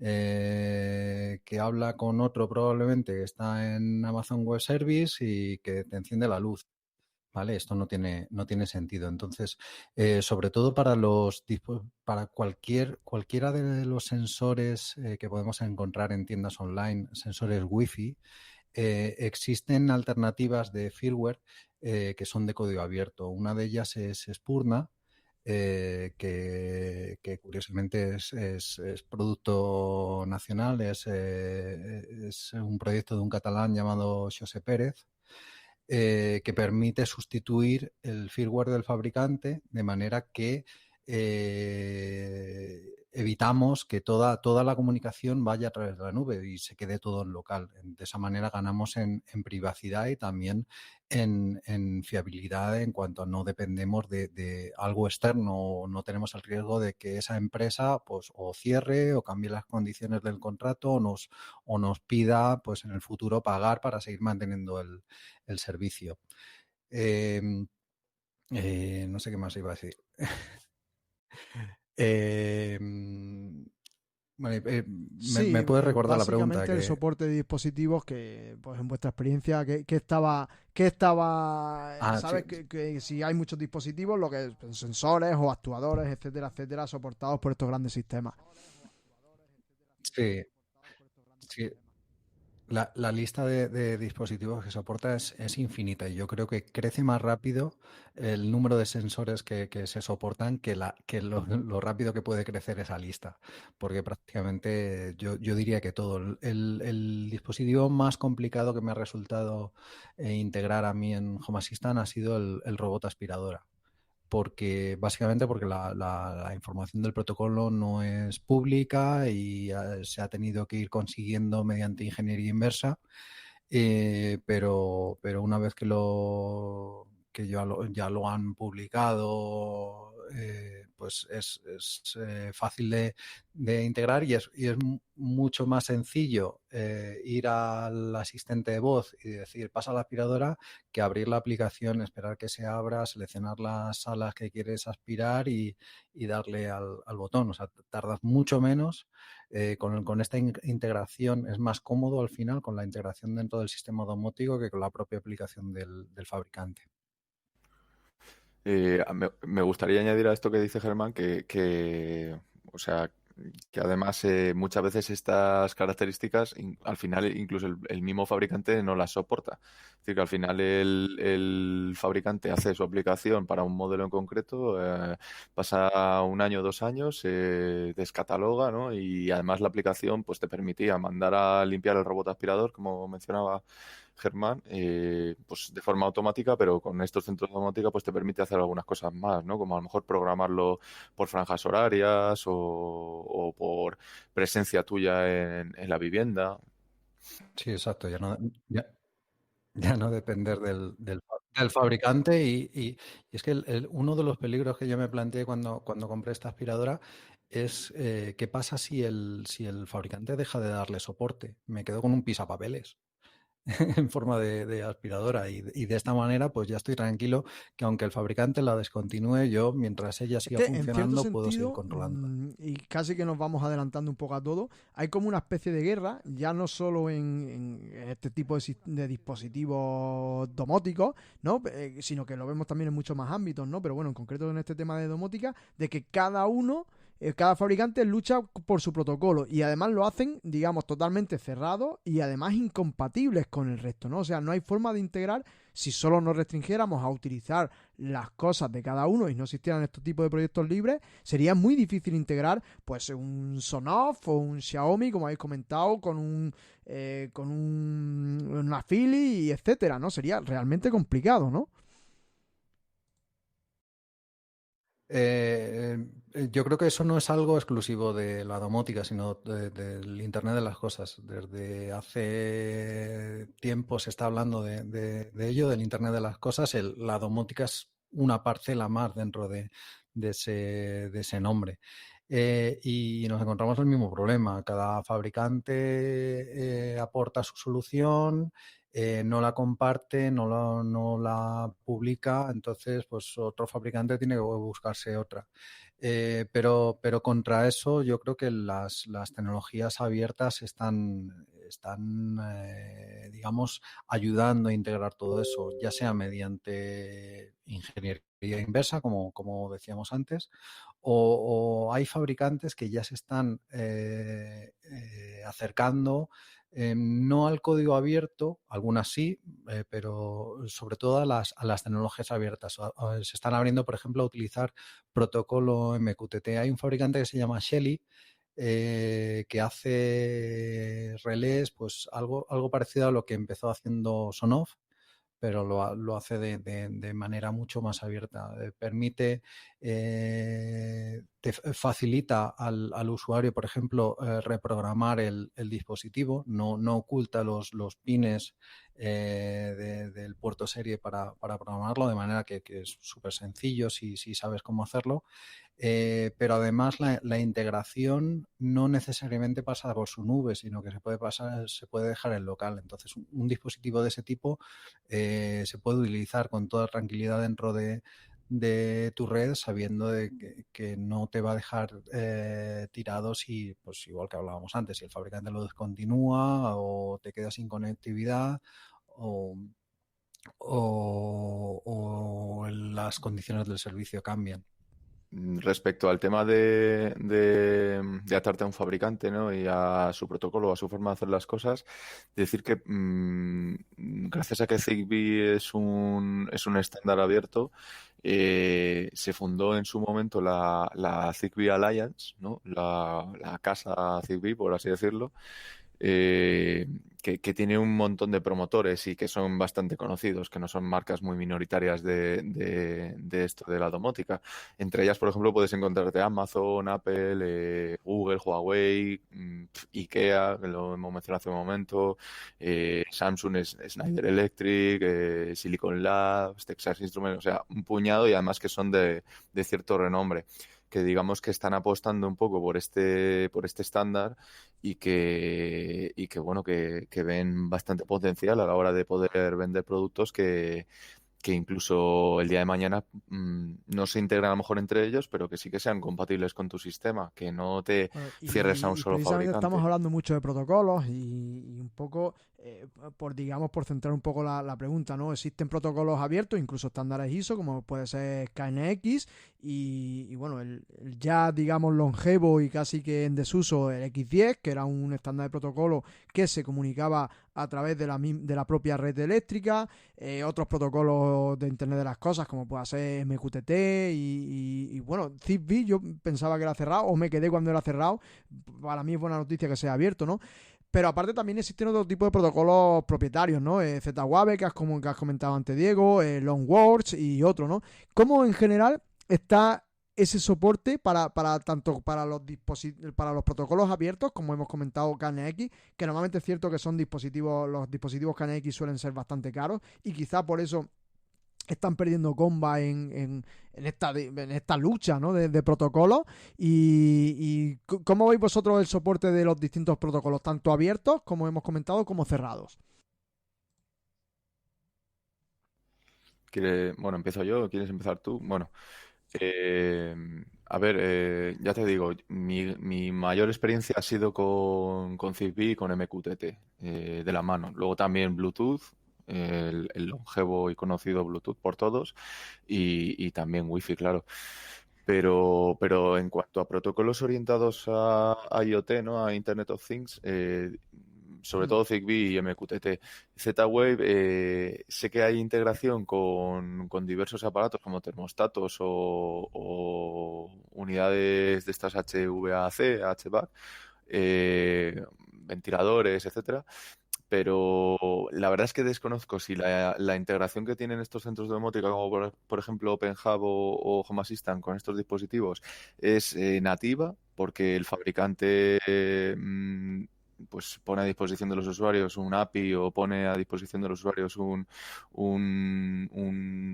que habla con otro probablemente que está en Amazon Web Service y que te enciende la luz. ¿Vale? Esto no tiene sentido. Entonces, sobre todo para cualquiera de los sensores que podemos encontrar en tiendas online, sensores Wi-Fi, existen alternativas de firmware que son de código abierto. Una de ellas es Spurna, que curiosamente es producto nacional, es un proyecto de un catalán llamado José Pérez, que permite sustituir el firmware del fabricante de manera que evitamos que toda la comunicación vaya a través de la nube y se quede todo en local. De esa manera ganamos en privacidad y también en fiabilidad en cuanto a no dependemos de algo externo, no tenemos el riesgo de que esa empresa pues o cierre o cambie las condiciones del contrato o nos pida pues en el futuro pagar para seguir manteniendo el servicio. No sé qué más iba a decir. Vale, Sí, ¿me puedes recordar la pregunta? básicamente el soporte de dispositivos que, pues en vuestra experiencia, que estaba, Sí. sabes que si hay muchos dispositivos, lo que es sensores o actuadores, etcétera, etcétera, soportados por estos grandes sistemas. Sí, sí. La lista de dispositivos que soporta es infinita y yo creo que crece más rápido el número de sensores que se soportan que lo rápido que puede crecer esa lista. Porque prácticamente yo diría que todo. El dispositivo más complicado que me ha resultado integrar a mí en Home Assistant ha sido el robot aspiradora. Básicamente porque la información del protocolo no es pública y se ha tenido que ir consiguiendo mediante ingeniería inversa, pero una vez que ya lo han publicado, pues es fácil de integrar y es mucho más sencillo ir al asistente de voz y decir pasa la aspiradora que abrir la aplicación, esperar que se abra, seleccionar las salas que quieres aspirar y darle al botón. O sea, tardas mucho menos. Con esta integración es más cómodo al final con la integración dentro del sistema domótico que con la propia aplicación del fabricante. Me gustaría añadir a esto que dice Germán o sea, que además muchas veces estas características al final incluso el mismo fabricante no las soporta. Es decir, que al final el fabricante hace su aplicación para un modelo en concreto, pasa un año o 2 años, se descataloga, ¿no? Y además la aplicación pues te permitía mandar a limpiar el robot aspirador, como mencionaba Germán, pues de forma automática, pero con estos centros de domótica pues te permite hacer algunas cosas más, ¿no? Como a lo mejor programarlo por franjas horarias o por presencia tuya en la vivienda. Sí, exacto. Ya no depender del fabricante y es que uno de los peligros que yo me planteé cuando compré esta aspiradora es qué pasa si el fabricante deja de darle soporte. Me quedo con un pisapapeles en forma de aspiradora y de esta manera pues ya estoy tranquilo que aunque el fabricante la descontinúe, yo mientras ella Es siga que en cierto funcionando puedo seguir sentido, controlando. y casi que nos vamos adelantando un poco a todo, hay como una especie de guerra, ya no solo en este tipo de dispositivos domóticos, ¿no? Sino que lo vemos también en muchos más ámbitos, ¿no? Pero bueno, en concreto en este tema de domótica, de que cada uno cada fabricante lucha por su protocolo y además lo hacen, digamos, totalmente cerrados y además incompatibles con el resto, ¿no? O sea, no hay forma de integrar si solo nos restringiéramos a utilizar las cosas de cada uno y no existieran estos tipos de proyectos libres, sería muy difícil integrar pues un Sonoff o un Xiaomi, como habéis comentado, una Philips y etcétera, ¿no? Sería realmente complicado, ¿no? Yo creo que eso no es algo exclusivo de la domótica, sino del Internet de las cosas. Desde hace tiempo se está hablando de ello, del Internet de las cosas. La domótica es una parcela más dentro de ese nombre. Y nos encontramos el mismo problema. Cada fabricante aporta su solución, no la comparte, no la publica, entonces pues otro fabricante tiene que buscarse otra. Pero contra eso yo creo que las tecnologías abiertas están digamos, ayudando a integrar todo eso, ya sea mediante ingeniería inversa, como decíamos antes, o hay fabricantes que ya se están acercando no al código abierto, algunas sí, pero sobre todo a las tecnologías abiertas. Se están abriendo, por ejemplo, a utilizar protocolo MQTT. Hay un fabricante que se llama Shelly, que hace relés, pues algo parecido a lo que empezó haciendo Sonoff, pero lo hace de manera mucho más abierta. Permite, te facilita al usuario, por ejemplo, reprogramar el dispositivo, no oculta los pines del puerto serie para programarlo, de manera que es súper sencillo si sabes cómo hacerlo. Pero además la integración no necesariamente pasa por su nube, sino que se puede dejar en local. Entonces, un dispositivo de ese tipo se puede utilizar con toda tranquilidad dentro de tu red, sabiendo que no te va a dejar tirado si, pues igual que hablábamos antes, si el fabricante lo descontinúa o te quedas sin conectividad o las condiciones del servicio cambian. Respecto al tema de atarte a un fabricante, ¿no? Y a su protocolo, a su forma de hacer las cosas, decir que gracias a que Zigbee es un estándar abierto, se fundó en su momento la Zigbee Alliance, ¿no? La casa Zigbee, por así decirlo, eh, que tiene un montón de promotores y que son bastante conocidos, que no son marcas muy minoritarias de esto de la domótica. Entre ellas, por ejemplo, puedes encontrarte Amazon, Apple, Google, Huawei, IKEA, que lo hemos mencionado hace un momento, Samsung, Schneider Electric, Silicon Labs, Texas Instruments, o sea, un puñado y además que son de cierto renombre, que digamos que están apostando un poco por este estándar y que bueno, que ven bastante potencial a la hora de poder vender productos que incluso el día de mañana no se integran a lo mejor entre ellos, pero que sí que sean compatibles con tu sistema, que no te cierres a un solo precisamente fabricante. estamos hablando mucho de protocolos y un poco, por centrar un poco la pregunta, ¿no? Existen protocolos abiertos, incluso estándares ISO, como puede ser KNX, y bueno, el ya, digamos, longevo y casi que en desuso el X10, que era un estándar de protocolo que se comunicaba a través de la propia red eléctrica, otros protocolos de Internet de las Cosas, como puede ser MQTT y bueno, Zigbee yo pensaba que era cerrado, o me quedé cuando era cerrado. Para mí es buena noticia que sea abierto, ¿no? Pero aparte también existen otro tipo de protocolos propietarios, ¿no? Z-Wave, que has comentado antes, Diego, Longwords y otro, ¿no? ¿Cómo en general está ese soporte tanto para los protocolos abiertos, como hemos comentado KNX, que normalmente es cierto que los dispositivos KNX suelen ser bastante caros y quizá por eso están perdiendo comba en esta lucha, ¿no? de protocolos? Y ¿cómo veis vosotros el soporte de los distintos protocolos, tanto abiertos, como hemos comentado, como cerrados? Bueno, empiezo yo, ¿quieres empezar tú? Bueno, a ver, ya te digo, mi mayor experiencia ha sido con Zigbee y con MQTT, de la mano. Luego también Bluetooth, el longevo y conocido Bluetooth por todos, y también Wi-Fi, claro. Pero en cuanto a protocolos orientados a IoT, ¿no? A Internet of Things, sobre todo Zigbee y MQTT. Z-Wave, sé que hay integración con diversos aparatos como termostatos o unidades de estas HVAC, HVAC, ventiladores, etcétera. Pero la verdad es que desconozco si la integración que tienen estos centros de domótica, como por ejemplo OpenHub o Home Assistant con estos dispositivos, es nativa, porque el fabricante pues pone a disposición de los usuarios un API o pone a disposición de los usuarios un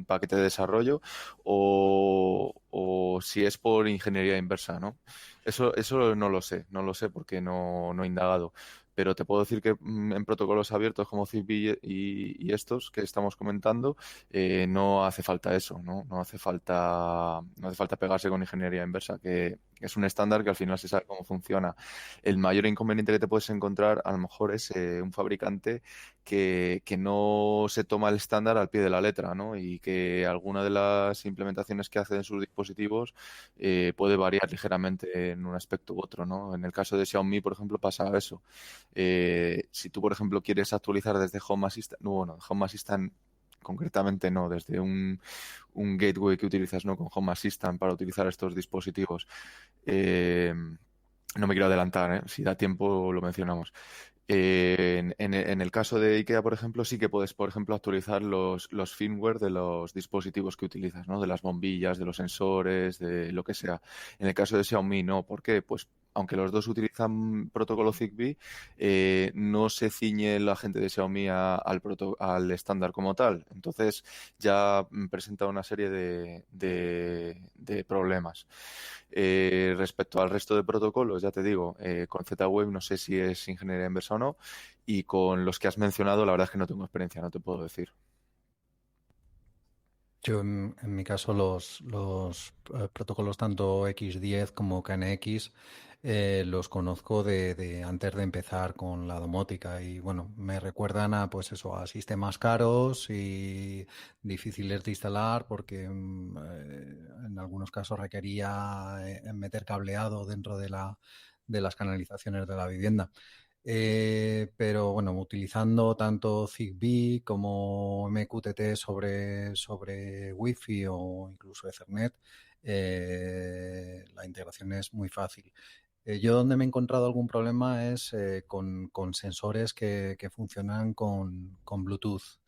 paquete de desarrollo, o si es por ingeniería inversa, ¿no? Eso no lo sé porque no he indagado. Pero te puedo decir que en protocolos abiertos como Zigbee y estos que estamos comentando, no hace falta eso, ¿no? No hace falta pegarse con ingeniería inversa, que es un estándar que al final se sabe cómo funciona. El mayor inconveniente que te puedes encontrar a lo mejor es un fabricante que no se toma el estándar al pie de la letra, ¿no? Y que alguna de las implementaciones que hace en sus dispositivos puede variar ligeramente en un aspecto u otro, ¿no? En el caso de Xiaomi, por ejemplo, pasa eso. Si tú, por ejemplo, quieres actualizar desde Home Assistant, no, bueno, Home Assistant concretamente no, desde un gateway que utilizas, ¿no? Con Home Assistant para utilizar estos dispositivos. Eh, no me quiero adelantar, ¿eh? Si da tiempo lo mencionamos. En el caso de IKEA, por ejemplo, sí que puedes, por ejemplo, actualizar los firmware de los dispositivos que utilizas, ¿no? De las bombillas, de los sensores, de lo que sea. En el caso de Xiaomi, no. ¿Por qué? Pues aunque los dos utilizan protocolo Zigbee, no se ciñe la gente de Xiaomi al estándar como tal. Entonces ya presenta una serie de problemas. Respecto al resto de protocolos, ya te digo, con Z-Wave no sé si es ingeniería inversa o no, y con los que has mencionado, la verdad es que no tengo experiencia, no te puedo decir. Yo, en mi caso, los protocolos tanto X10 como KNX los conozco de antes de empezar con la domótica y bueno, me recuerdan a pues eso, a sistemas caros y difíciles de instalar porque en algunos casos requería meter cableado dentro de las canalizaciones de la vivienda. Pero bueno, utilizando tanto Zigbee como MQTT sobre Wi-Fi o incluso Ethernet, la integración es muy fácil. Yo donde me he encontrado algún problema es con sensores que funcionan con Bluetooth.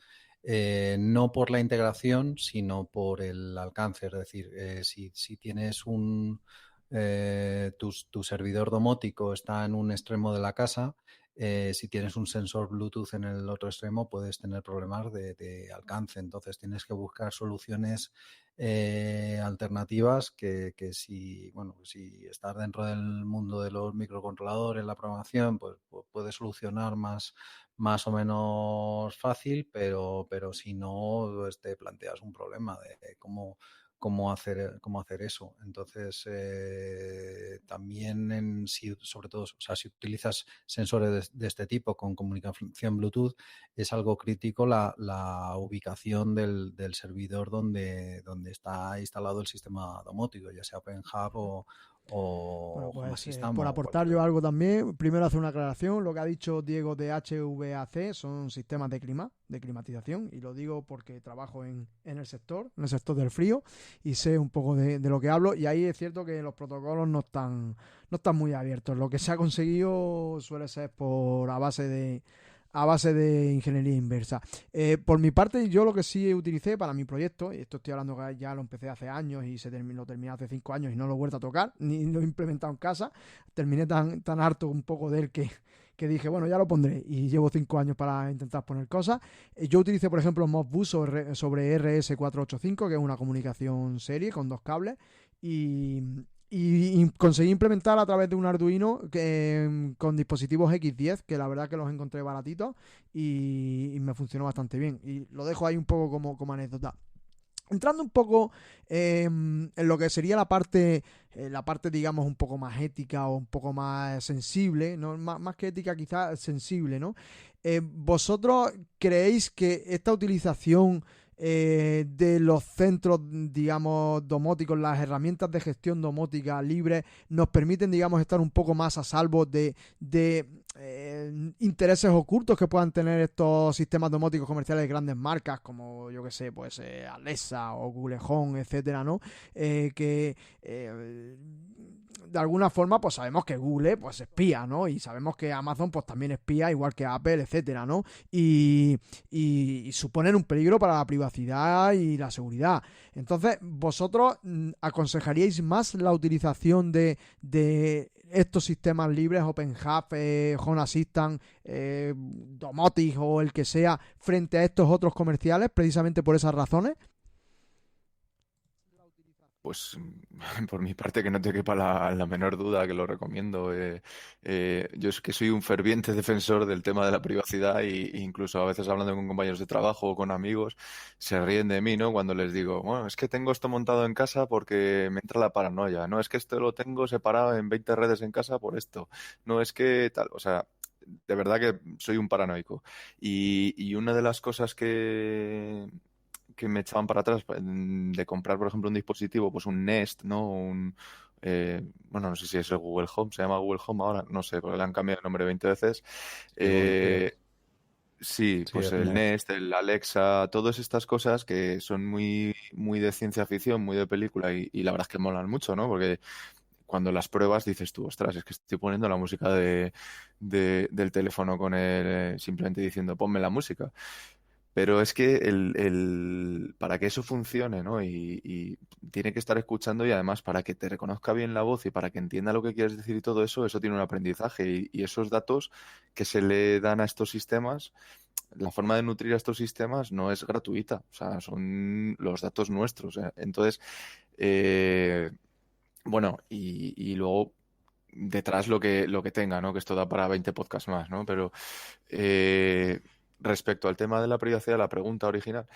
No por la integración, sino por el alcance. Es decir, si tienes tu servidor domótico está en un extremo de la casa, si tienes un sensor Bluetooth en el otro extremo, puedes tener problemas de alcance. Entonces tienes que buscar soluciones alternativas que si estás dentro del mundo de los microcontroladores, la programación, pues puedes solucionar más o menos fácil, pero si no, pues te planteas un problema de cómo hacer eso. Entonces, también sobre todo, o sea, si utilizas sensores de este tipo con comunicación Bluetooth, es algo crítico la ubicación del servidor donde está instalado el sistema domótico, ya sea OpenHub o Bueno, Home pues Assistant por o aportar cualquier yo otro. algo también, primero hacer una aclaración. Lo que ha dicho Diego de HVAC son sistemas de climatización, y lo digo porque trabajo en el sector del frío, y sé un poco de lo que hablo. Y ahí es cierto que los protocolos no están muy abiertos. Lo que se ha conseguido suele ser a base de ingeniería inversa. Por mi parte, yo lo que sí utilicé para mi proyecto, y esto estoy hablando que ya lo empecé hace años y lo terminé hace 5 años y no lo he vuelto a tocar, ni lo he implementado en casa. Terminé tan harto un poco de él que dije, bueno, ya lo pondré, y llevo 5 años para intentar poner cosas. Yo utilicé, por ejemplo, Modbus sobre RS485, que es una comunicación serie con 2 cables, y, y conseguí implementar a través de un Arduino con dispositivos X10, que la verdad que los encontré baratitos, y me funcionó bastante bien. Y lo dejo ahí un poco como anécdota. Entrando un poco en lo que sería la parte, digamos, un poco más ética o un poco más sensible, ¿no? Más que ética, quizás sensible, ¿no? ¿Vosotros creéis que esta utilización de los centros, digamos, domóticos, las herramientas de gestión domótica libres nos permiten, digamos, estar un poco más a salvo de intereses ocultos que puedan tener estos sistemas domóticos comerciales de grandes marcas como, yo que sé, pues Alexa o Google Home, etcétera, ¿no? Que de alguna forma pues sabemos que Google pues espía, ¿no? Y sabemos que Amazon pues también espía, igual que Apple, etcétera, ¿no? Y suponen un peligro para la privacidad y la seguridad. Entonces, ¿vosotros aconsejaríais más la utilización de estos sistemas libres, OpenHub, Home Assistant, Domotic o el que sea, frente a estos otros comerciales, precisamente por esas razones? Pues por mi parte que no te quepa la menor duda que lo recomiendo. Yo es que soy un ferviente defensor del tema de la privacidad e incluso a veces hablando con compañeros de trabajo o con amigos se ríen de mí, ¿no? Cuando les digo, bueno, es que tengo esto montado en casa porque me entra la paranoia, no es que esto lo tengo separado en 20 redes en casa por esto, no es que tal, o sea, de verdad que soy un paranoico. Y una de las cosas que me echaban para atrás de comprar, por ejemplo, un dispositivo, pues un Nest, ¿no? Bueno, no sé si es el Google Home, se llama Google Home ahora, no sé, porque le han cambiado el nombre 20 veces. Digo, Eh, sí, sí, pues es el Nest. Nest, el Alexa, todas estas cosas que son muy, muy de ciencia ficción, muy de película y la verdad es que molan mucho, ¿no? Porque cuando las pruebas dices tú, ostras, es que estoy poniendo la música del teléfono con el, simplemente diciendo, ponme la música. Pero es que para que eso funcione, ¿no? Y tiene que estar escuchando y además para que te reconozca bien la voz y para que entienda lo que quieres decir y todo eso, eso tiene un aprendizaje. Y esos datos que se le dan a estos sistemas, la forma de nutrir a estos sistemas no es gratuita. O sea, son los datos nuestros. Entonces, eh, bueno, y luego detrás lo que tenga, ¿no? Que esto da para 20 podcasts más, ¿no? Pero eh, respecto al tema de la privacidad, la pregunta original,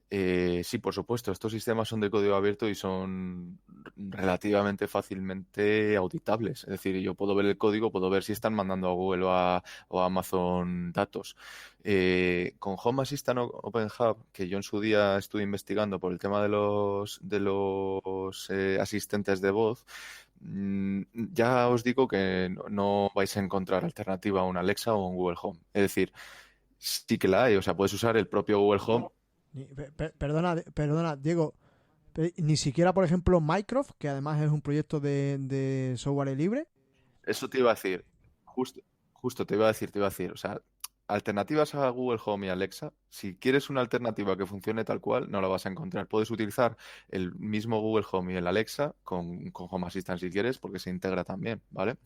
sí, por supuesto, estos sistemas son de código abierto y son relativamente fácilmente auditables. Es decir, yo puedo ver el código, puedo ver si están mandando a Google o a Amazon datos. Con Home Assistant o OpenHub, que yo en su día estuve investigando por el tema de los asistentes de voz, ya os digo que no vais a encontrar alternativa a un Alexa o un Google Home. Es decir, sí que la hay, o sea, puedes usar el propio Google Home. Perdona, Diego, ni siquiera, por ejemplo, Minecraft, que además es un proyecto de software libre. Eso te iba a decir, justo, justo te iba a decir, o sea, alternativas a Google Home y Alexa, si quieres una alternativa que funcione tal cual, no la vas a encontrar. Puedes utilizar el mismo Google Home y el Alexa con Home Assistant si quieres, porque se integra también, ¿vale?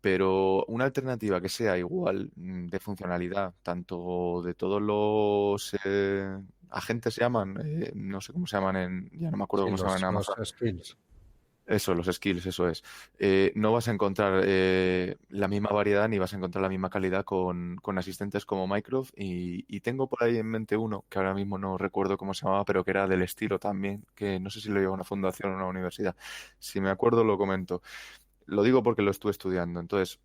Pero una alternativa que sea igual de funcionalidad, tanto de todos los agentes se llaman, no sé cómo se llaman ya no me acuerdo Sí, cómo se llaman en los Amazon. skills. Eso, los skills, eso es. No vas a encontrar la misma variedad ni vas a encontrar la misma calidad con asistentes como Mycroft y tengo por ahí en mente uno que ahora mismo no recuerdo cómo se llamaba, pero que era del estilo también, que no sé si lo lleva una fundación o una universidad. Si me acuerdo lo comento. Lo digo porque lo estuve estudiando. Entonces,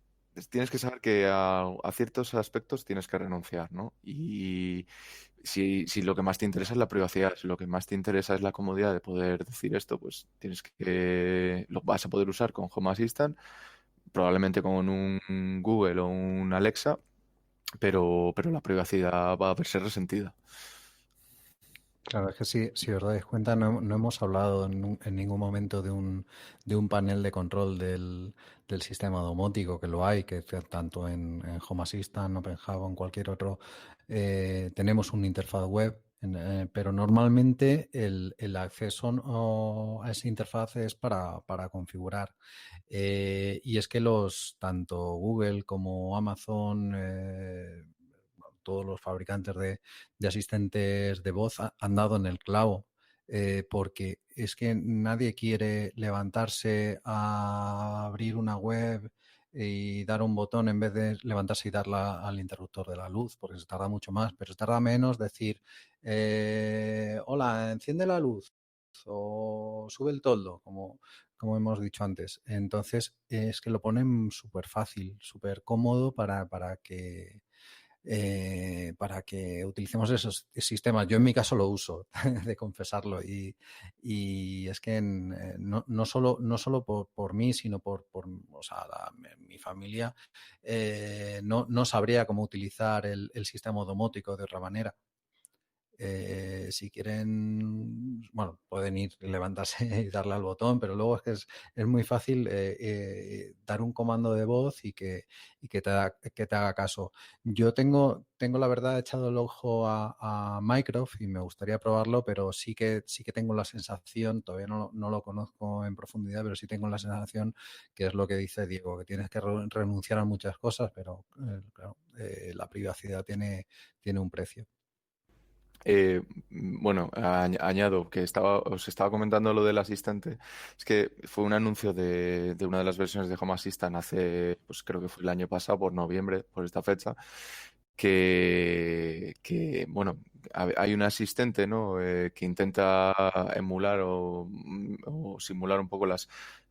tienes que saber que a ciertos aspectos tienes que renunciar, ¿no? Y si lo que más te interesa es la privacidad, si lo que más te interesa es la comodidad de poder decir esto, pues tienes que lo vas a poder usar con Home Assistant, probablemente con un Google o un Alexa, pero la privacidad va a verse resentida. Claro, es que sí, si os dais cuenta, no hemos hablado en ningún momento de un panel de control del sistema domótico, que lo hay, que tanto en Home Assistant, OpenHub o en cualquier otro, tenemos una interfaz web, pero normalmente el acceso a esa interfaz es para configurar. Y es que tanto Google como Amazon, todos los fabricantes de asistentes de voz han dado en el clavo, porque es que nadie quiere levantarse a abrir una web y dar un botón en vez de levantarse y darla al interruptor de la luz, porque se tarda mucho más, pero se tarda menos decir, hola, enciende la luz o sube el toldo, como hemos dicho antes. Entonces, es que lo ponen súper fácil, súper cómodo para que para que utilicemos esos sistemas. Yo en mi caso lo uso, de confesarlo, y es que no solo por mí, sino por o sea, mi familia no sabría cómo utilizar el sistema domótico de otra manera. Si quieren, bueno, pueden ir, levantarse y darle al botón, pero luego es que es muy fácil dar un comando de voz y que te haga caso. Yo tengo la verdad echado el ojo a Mycroft y me gustaría probarlo, pero sí que tengo la sensación, todavía no lo conozco en profundidad, pero sí tengo la sensación que es lo que dice Diego, que tienes que renunciar a muchas cosas, pero claro, la privacidad tiene un precio. Bueno, añado que os estaba comentando lo del asistente. Es que fue un anuncio de una de las versiones de Home Assistant hace, pues creo que fue el año pasado, por noviembre, por esta fecha, que bueno, hay un asistente, ¿no? Que intenta emular o simular un poco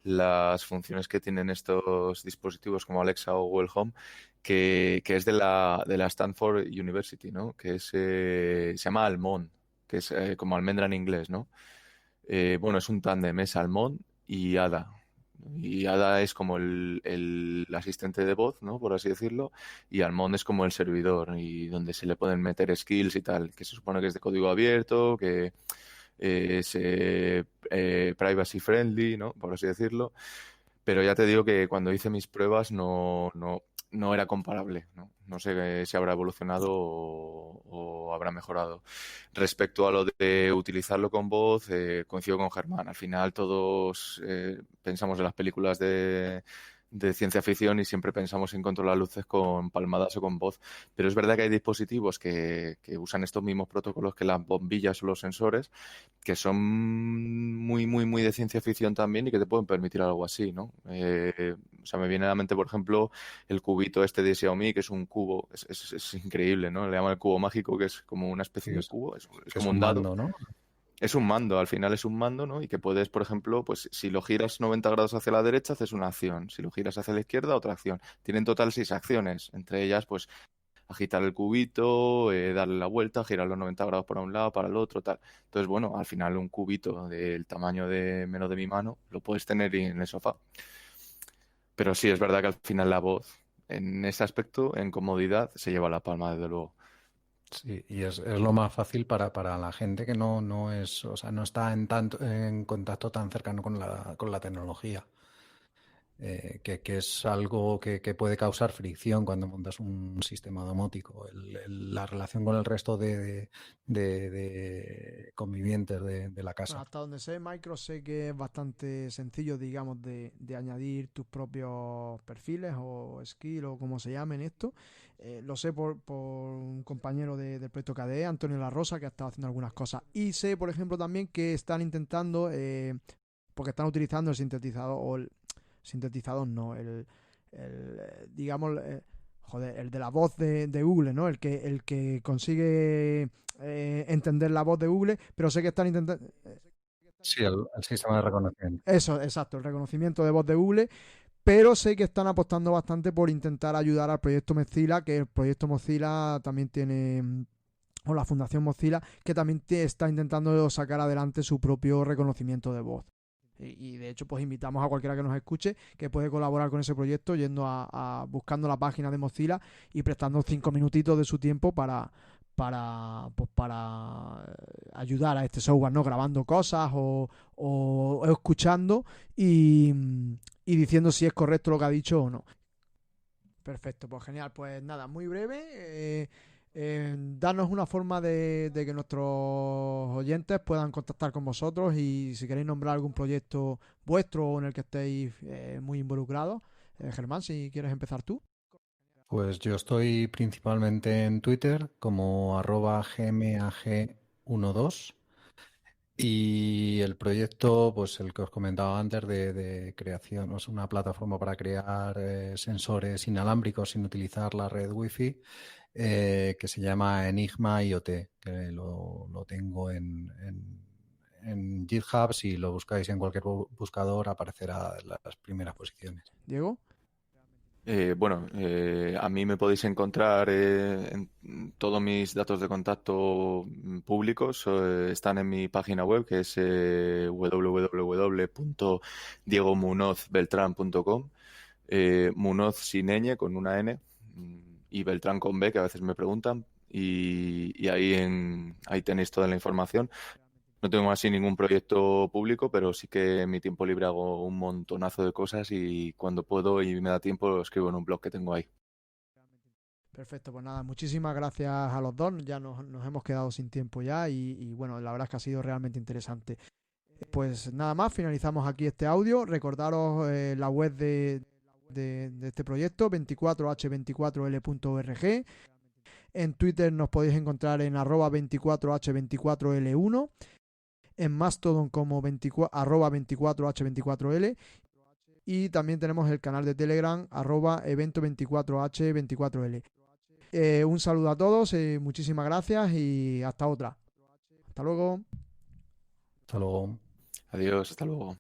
las funciones que tienen estos dispositivos como Alexa o Google Home, que es de la Stanford University, ¿no? Que se llama Almond, que es como almendra en inglés, ¿no? Bueno, es un tándem, es Almond y Ada. Y Ada es como el asistente de voz, ¿no? Por así decirlo. Y Almond es como el servidor y donde se le pueden meter skills y tal, que se supone que es de código abierto, que es privacy friendly, ¿no? Por así decirlo. Pero ya te digo que cuando hice mis pruebas no era comparable, ¿no? No sé si habrá evolucionado o habrá mejorado. Respecto a lo de utilizarlo con voz, coincido con Germán. Al final todos pensamos en las películas de ciencia ficción y siempre pensamos en controlar luces con palmadas o con voz. Pero es verdad que hay dispositivos que usan estos mismos protocolos que las bombillas o los sensores, que son muy, muy, muy de ciencia ficción también y que te pueden permitir algo así, ¿no? O sea, me viene a la mente, por ejemplo, el cubito este de Xiaomi, que es un cubo, es increíble, ¿no? Le llaman el cubo mágico, que es como una especie Sí, de cubo, es que es como un un dado. mando, ¿no? Es un mando, al final es un mando, ¿no? Y que puedes, por ejemplo, pues si lo giras 90 grados hacia la derecha, haces una acción. Si lo giras hacia la izquierda, otra acción. Tienen en total 6 acciones. Entre ellas, pues, agitar el cubito, darle la vuelta, girarlo 90 grados para un lado, para el otro, tal. Entonces, bueno, al final un cubito del tamaño de menos de mi mano lo puedes tener en el sofá. Pero sí, es verdad que al final la voz, en ese aspecto, en comodidad, se lleva la palma, desde luego. Sí, y es lo más fácil para la gente que no es, o sea, no está en contacto tan cercano con la tecnología. Que es algo que puede causar fricción cuando montas un sistema domótico. La relación con el resto de convivientes de la Bueno, casa. hasta donde sé, Microsoft sé que es bastante sencillo, digamos, de añadir tus propios perfiles o skill o como se llamen esto. Lo sé por un compañero del proyecto KDE, Antonio La Rosa, que ha estado haciendo algunas cosas. Y sé, por ejemplo, también que están intentando, porque están utilizando el sintetizador, o el sintetizador no, digamos, joder, el de la voz de Google, ¿no? El que consigue entender la voz de Google, pero sé que están intentando... Sí, el sistema de reconocimiento. Eso, exacto, el reconocimiento de voz de Google, pero sé que están apostando bastante por intentar ayudar al proyecto Mozilla, que el proyecto Mozilla también tiene, o la Fundación Mozilla, que también está intentando sacar adelante su propio reconocimiento de voz. Y de hecho, pues invitamos a cualquiera que nos escuche que puede colaborar con ese proyecto yendo buscando la página de Mozilla y prestando 5 minutitos de su tiempo para ayudar a este software, ¿no? Grabando cosas o escuchando y diciendo si es correcto lo que ha dicho o no. Perfecto, pues genial. Pues nada, muy breve. Darnos una forma de que nuestros oyentes puedan contactar con vosotros y si queréis nombrar algún proyecto vuestro o en el que estéis muy involucrados. Germán, si quieres empezar tú. Pues yo estoy principalmente en Twitter como @gmag12 y el proyecto, pues el que os comentaba antes de creación, es una plataforma para crear sensores inalámbricos sin utilizar la red Wi-Fi, que se llama Enigma IoT, que lo tengo en GitHub. Si lo buscáis en cualquier buscador aparecerá en las primeras posiciones. Diego. A mí me podéis encontrar en todos mis datos de contacto públicos, están en mi página web, que es www.diegomunozbeltran.com. Munoz sin ñ, con una N, y Beltrán con B, que a veces me preguntan, y ahí tenéis toda la información. No tengo así ningún proyecto público, pero sí que en mi tiempo libre hago un montonazo de cosas y cuando puedo y me da tiempo escribo en un blog que tengo ahí. Perfecto, pues nada, muchísimas gracias a los dos. Ya nos hemos quedado sin tiempo ya y bueno, la verdad es que ha sido realmente interesante. Pues nada más, finalizamos aquí este audio. Recordaros la web de este proyecto, 24h24l.org. En Twitter nos podéis encontrar en @24h24l1. En Mastodon como @24h24l. Y también tenemos el canal de Telegram @evento24h24l. Un saludo a todos, muchísimas gracias y hasta otra. Hasta luego. Hasta luego. Adiós, hasta luego.